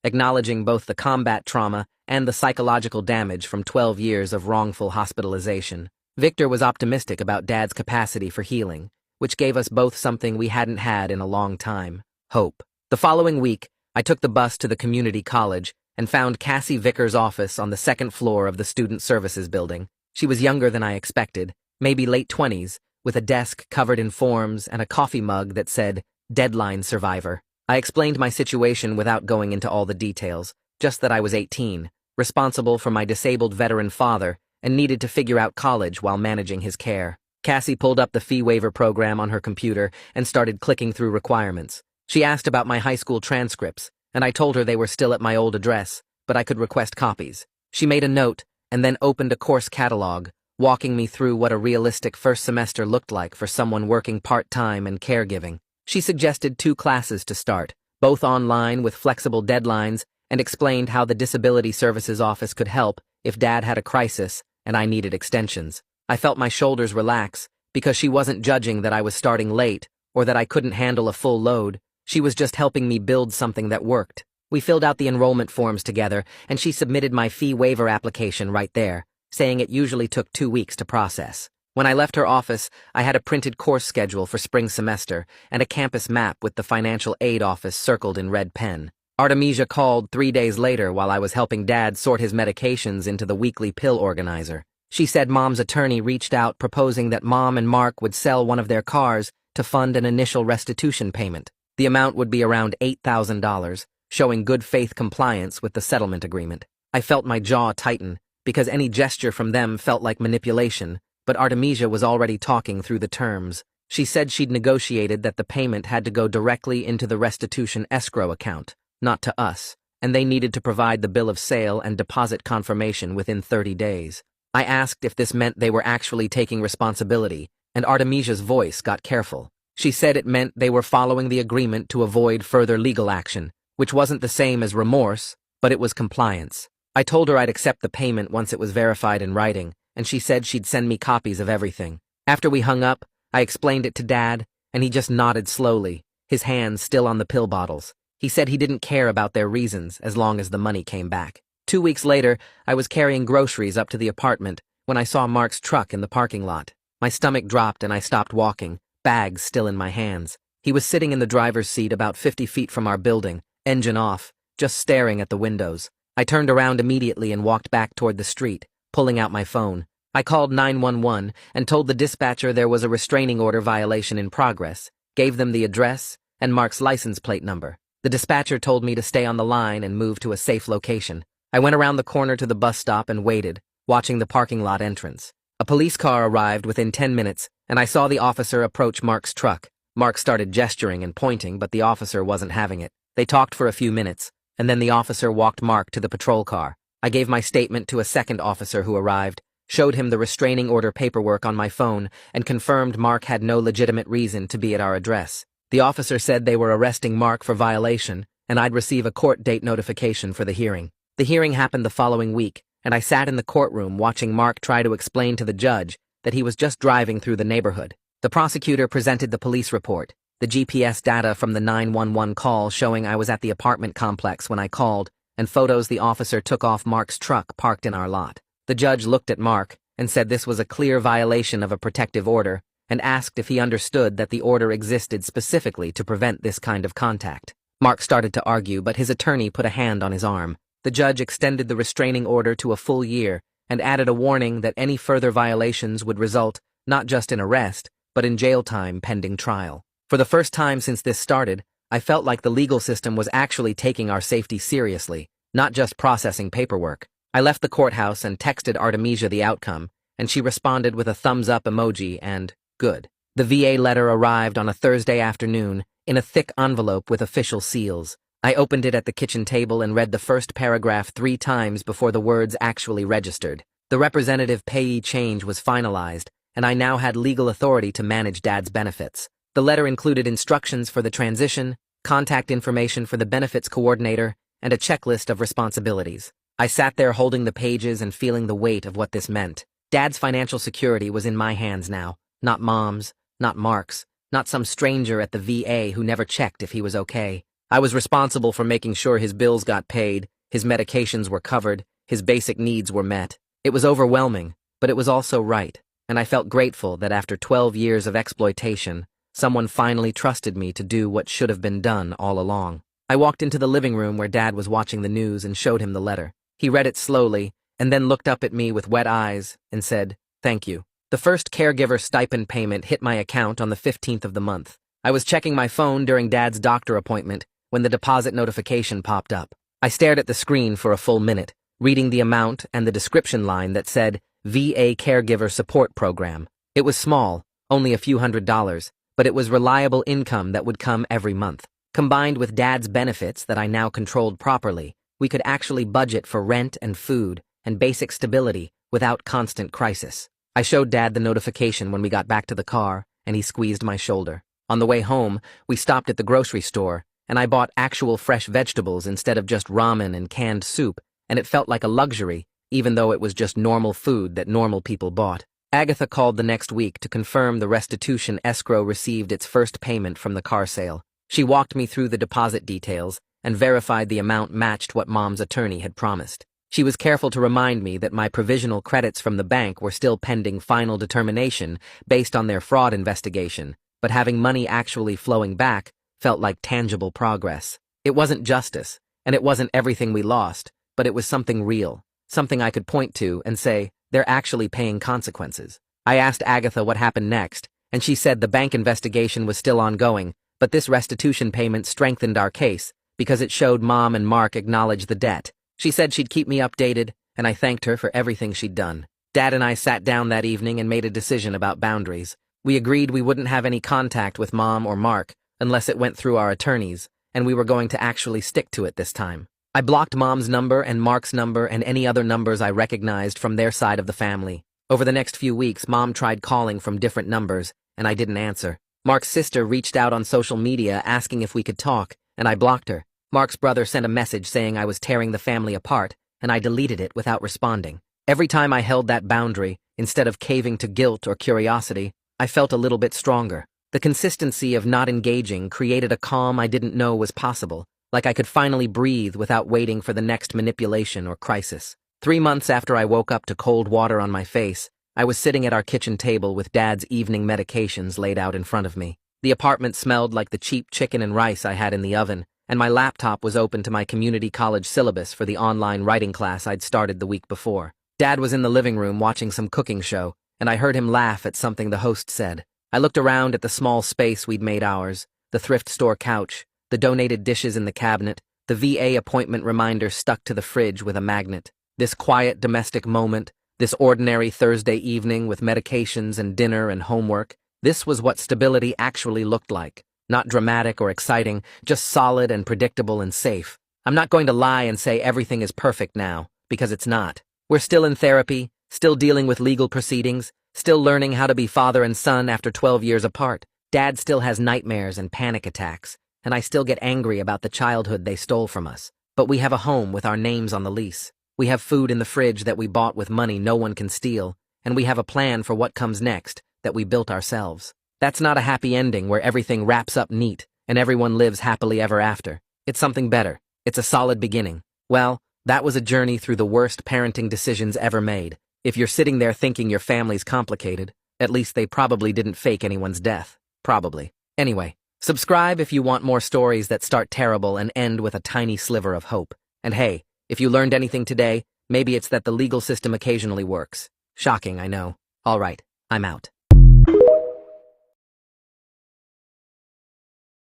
acknowledging both the combat trauma and the psychological damage from 12 years of wrongful hospitalization. Victor was optimistic about Dad's capacity for healing, which gave us both something we hadn't had in a long time: hope. The following week, I took the bus to the community college and found Cassie Vickers' office on the 2nd floor of the Student Services building. She was younger than I expected, maybe late 20s, with a desk covered in forms and a coffee mug that said, "Deadline Survivor." I explained my situation without going into all the details, just that I was 18, responsible for my disabled veteran father, and needed to figure out college while managing his care. Cassie pulled up the fee waiver program on her computer and started clicking through requirements. She asked about my high school transcripts, and I told her they were still at my old address, but I could request copies. She made a note, and then opened a course catalog, walking me through what a realistic first semester looked like for someone working part-time and caregiving. She suggested 2 classes to start, both online with flexible deadlines, and explained how the Disability Services Office could help if Dad had a crisis and I needed extensions. I felt my shoulders relax, because she wasn't judging that I was starting late or that I couldn't handle a full load. She was just helping me build something that worked. We filled out the enrollment forms together, and she submitted my fee waiver application right there, saying it usually took 2 weeks to process. When I left her office, I had a printed course schedule for spring semester and a campus map with the financial aid office circled in red pen. Artemisia called 3 days later while I was helping Dad sort his medications into the weekly pill organizer. She said Mom's attorney reached out proposing that Mom and Mark would sell one of their cars to fund an initial restitution payment. The amount would be around $8,000, showing good faith compliance with the settlement agreement. I felt my jaw tighten, because any gesture from them felt like manipulation, but Artemisia was already talking through the terms. She said she'd negotiated that the payment had to go directly into the restitution escrow account, not to us, and they needed to provide the bill of sale and deposit confirmation within 30 days. I asked if this meant they were actually taking responsibility, and Artemisia's voice got careful. She said it meant they were following the agreement to avoid further legal action, which wasn't the same as remorse, but it was compliance. I told her I'd accept the payment once it was verified in writing, and she said she'd send me copies of everything. After we hung up, I explained it to Dad, and he just nodded slowly, his hands still on the pill bottles. He said he didn't care about their reasons as long as the money came back. 2 weeks later, I was carrying groceries up to the apartment when I saw Mark's truck in the parking lot. My stomach dropped and I stopped walking, bags still in my hands. He was sitting in the driver's seat about 50 feet from our building, engine off, just staring at the windows. I turned around immediately and walked back toward the street, pulling out my phone. I called 911 and told the dispatcher there was a restraining order violation in progress, gave them the address and Mark's license plate number. The dispatcher told me to stay on the line and move to a safe location. I went around the corner to the bus stop and waited, watching the parking lot entrance. A police car arrived within 10 minutes, and I saw the officer approach Mark's truck. Mark started gesturing and pointing, but the officer wasn't having it. They talked for a few minutes, and then the officer walked Mark to the patrol car. I gave my statement to a second officer who arrived, showed him the restraining order paperwork on my phone, and confirmed Mark had no legitimate reason to be at our address. The officer said they were arresting Mark for violation, and I'd receive a court date notification for the hearing. The hearing happened the following week, and I sat in the courtroom watching Mark try to explain to the judge that he was just driving through the neighborhood. The prosecutor presented the police report, the GPS data from the 911 call showing I was at the apartment complex when I called, and photos the officer took off Mark's truck parked in our lot. The judge looked at Mark and said this was a clear violation of a protective order and asked if he understood that the order existed specifically to prevent this kind of contact. Mark started to argue, but his attorney put a hand on his arm. The judge extended the restraining order to a full year and added a warning that any further violations would result not just in arrest, but in jail time pending trial. For the first time since this started, I felt like the legal system was actually taking our safety seriously, not just processing paperwork. I left the courthouse and texted Artemisia the outcome, and she responded with a thumbs-up emoji and, good. The VA letter arrived on a Thursday afternoon in a thick envelope with official seals. I opened it at the kitchen table and read the first paragraph 3 times before the words actually registered. The representative payee change was finalized, and I now had legal authority to manage Dad's benefits. The letter included instructions for the transition, contact information for the benefits coordinator, and a checklist of responsibilities. I sat there holding the pages and feeling the weight of what this meant. Dad's financial security was in my hands now, not Mom's, not Mark's, not some stranger at the VA who never checked if he was okay. I was responsible for making sure his bills got paid, his medications were covered, his basic needs were met. It was overwhelming, but it was also right, and I felt grateful that after 12 years of exploitation, someone finally trusted me to do what should have been done all along. I walked into the living room where Dad was watching the news and showed him the letter. He read it slowly, and then looked up at me with wet eyes and said, "Thank you." The first caregiver stipend payment hit my account on the 15th of the month. I was checking my phone during Dad's doctor appointment when the deposit notification popped up. I stared at the screen for a full minute, reading the amount and the description line that said, VA Caregiver Support Program. It was small, only a few $100s, but it was reliable income that would come every month. Combined with Dad's benefits that I now controlled properly, we could actually budget for rent and food and basic stability without constant crisis. I showed Dad the notification when we got back to the car, and he squeezed my shoulder. On the way home, we stopped at the grocery store, and I bought actual fresh vegetables instead of just ramen and canned soup, and it felt like a luxury, even though it was just normal food that normal people bought. Agatha called the next week to confirm the restitution escrow received its first payment from the car sale. She walked me through the deposit details and verified the amount matched what Mom's attorney had promised. She was careful to remind me that my provisional credits from the bank were still pending final determination based on their fraud investigation, but having money actually flowing back felt like tangible progress. It wasn't justice, and it wasn't everything we lost, but it was something real, something I could point to and say, they're actually paying consequences. I asked Agatha what happened next, and she said the bank investigation was still ongoing, but this restitution payment strengthened our case because it showed Mom and Mark acknowledged the debt. She said she'd keep me updated, and I thanked her for everything she'd done. Dad and I sat down that evening and made a decision about boundaries. We agreed we wouldn't have any contact with Mom or Mark unless it went through our attorneys, and we were going to actually stick to it this time. I blocked Mom's number and Mark's number and any other numbers I recognized from their side of the family. Over the next few weeks, Mom tried calling from different numbers, and I didn't answer. Mark's sister reached out on social media asking if we could talk, and I blocked her. Mark's brother sent a message saying I was tearing the family apart, and I deleted it without responding. Every time I held that boundary, instead of caving to guilt or curiosity, I felt a little bit stronger. The consistency of not engaging created a calm I didn't know was possible, like I could finally breathe without waiting for the next manipulation or crisis. 3 months after I woke up to cold water on my face, I was sitting at our kitchen table with Dad's evening medications laid out in front of me. The apartment smelled like the cheap chicken and rice I had in the oven, and my laptop was open to my community college syllabus for the online writing class I'd started the week before. Dad was in the living room watching some cooking show, and I heard him laugh at something the host said. I looked around at the small space we'd made ours, the thrift store couch, the donated dishes in the cabinet, the VA appointment reminder stuck to the fridge with a magnet. This quiet domestic moment, this ordinary Thursday evening with medications and dinner and homework, this was what stability actually looked like. Not dramatic or exciting, just solid and predictable and safe. I'm not going to lie and say everything is perfect now, because it's not. We're still in therapy, still dealing with legal proceedings, still learning how to be father and son after 12 years apart. Dad still has nightmares and panic attacks, and I still get angry about the childhood they stole from us. But we have a home with our names on the lease. We have food in the fridge that we bought with money no one can steal, and we have a plan for what comes next that we built ourselves. That's not a happy ending where everything wraps up neat and everyone lives happily ever after. It's something better. It's a solid beginning. Well, that was a journey through the worst parenting decisions ever made. If you're sitting there thinking your family's complicated, at least they probably didn't fake anyone's death. Probably. Anyway, subscribe if you want more stories that start terrible and end with a tiny sliver of hope. And hey, if you learned anything today, maybe it's that the legal system occasionally works. Shocking, I know. All right, I'm out.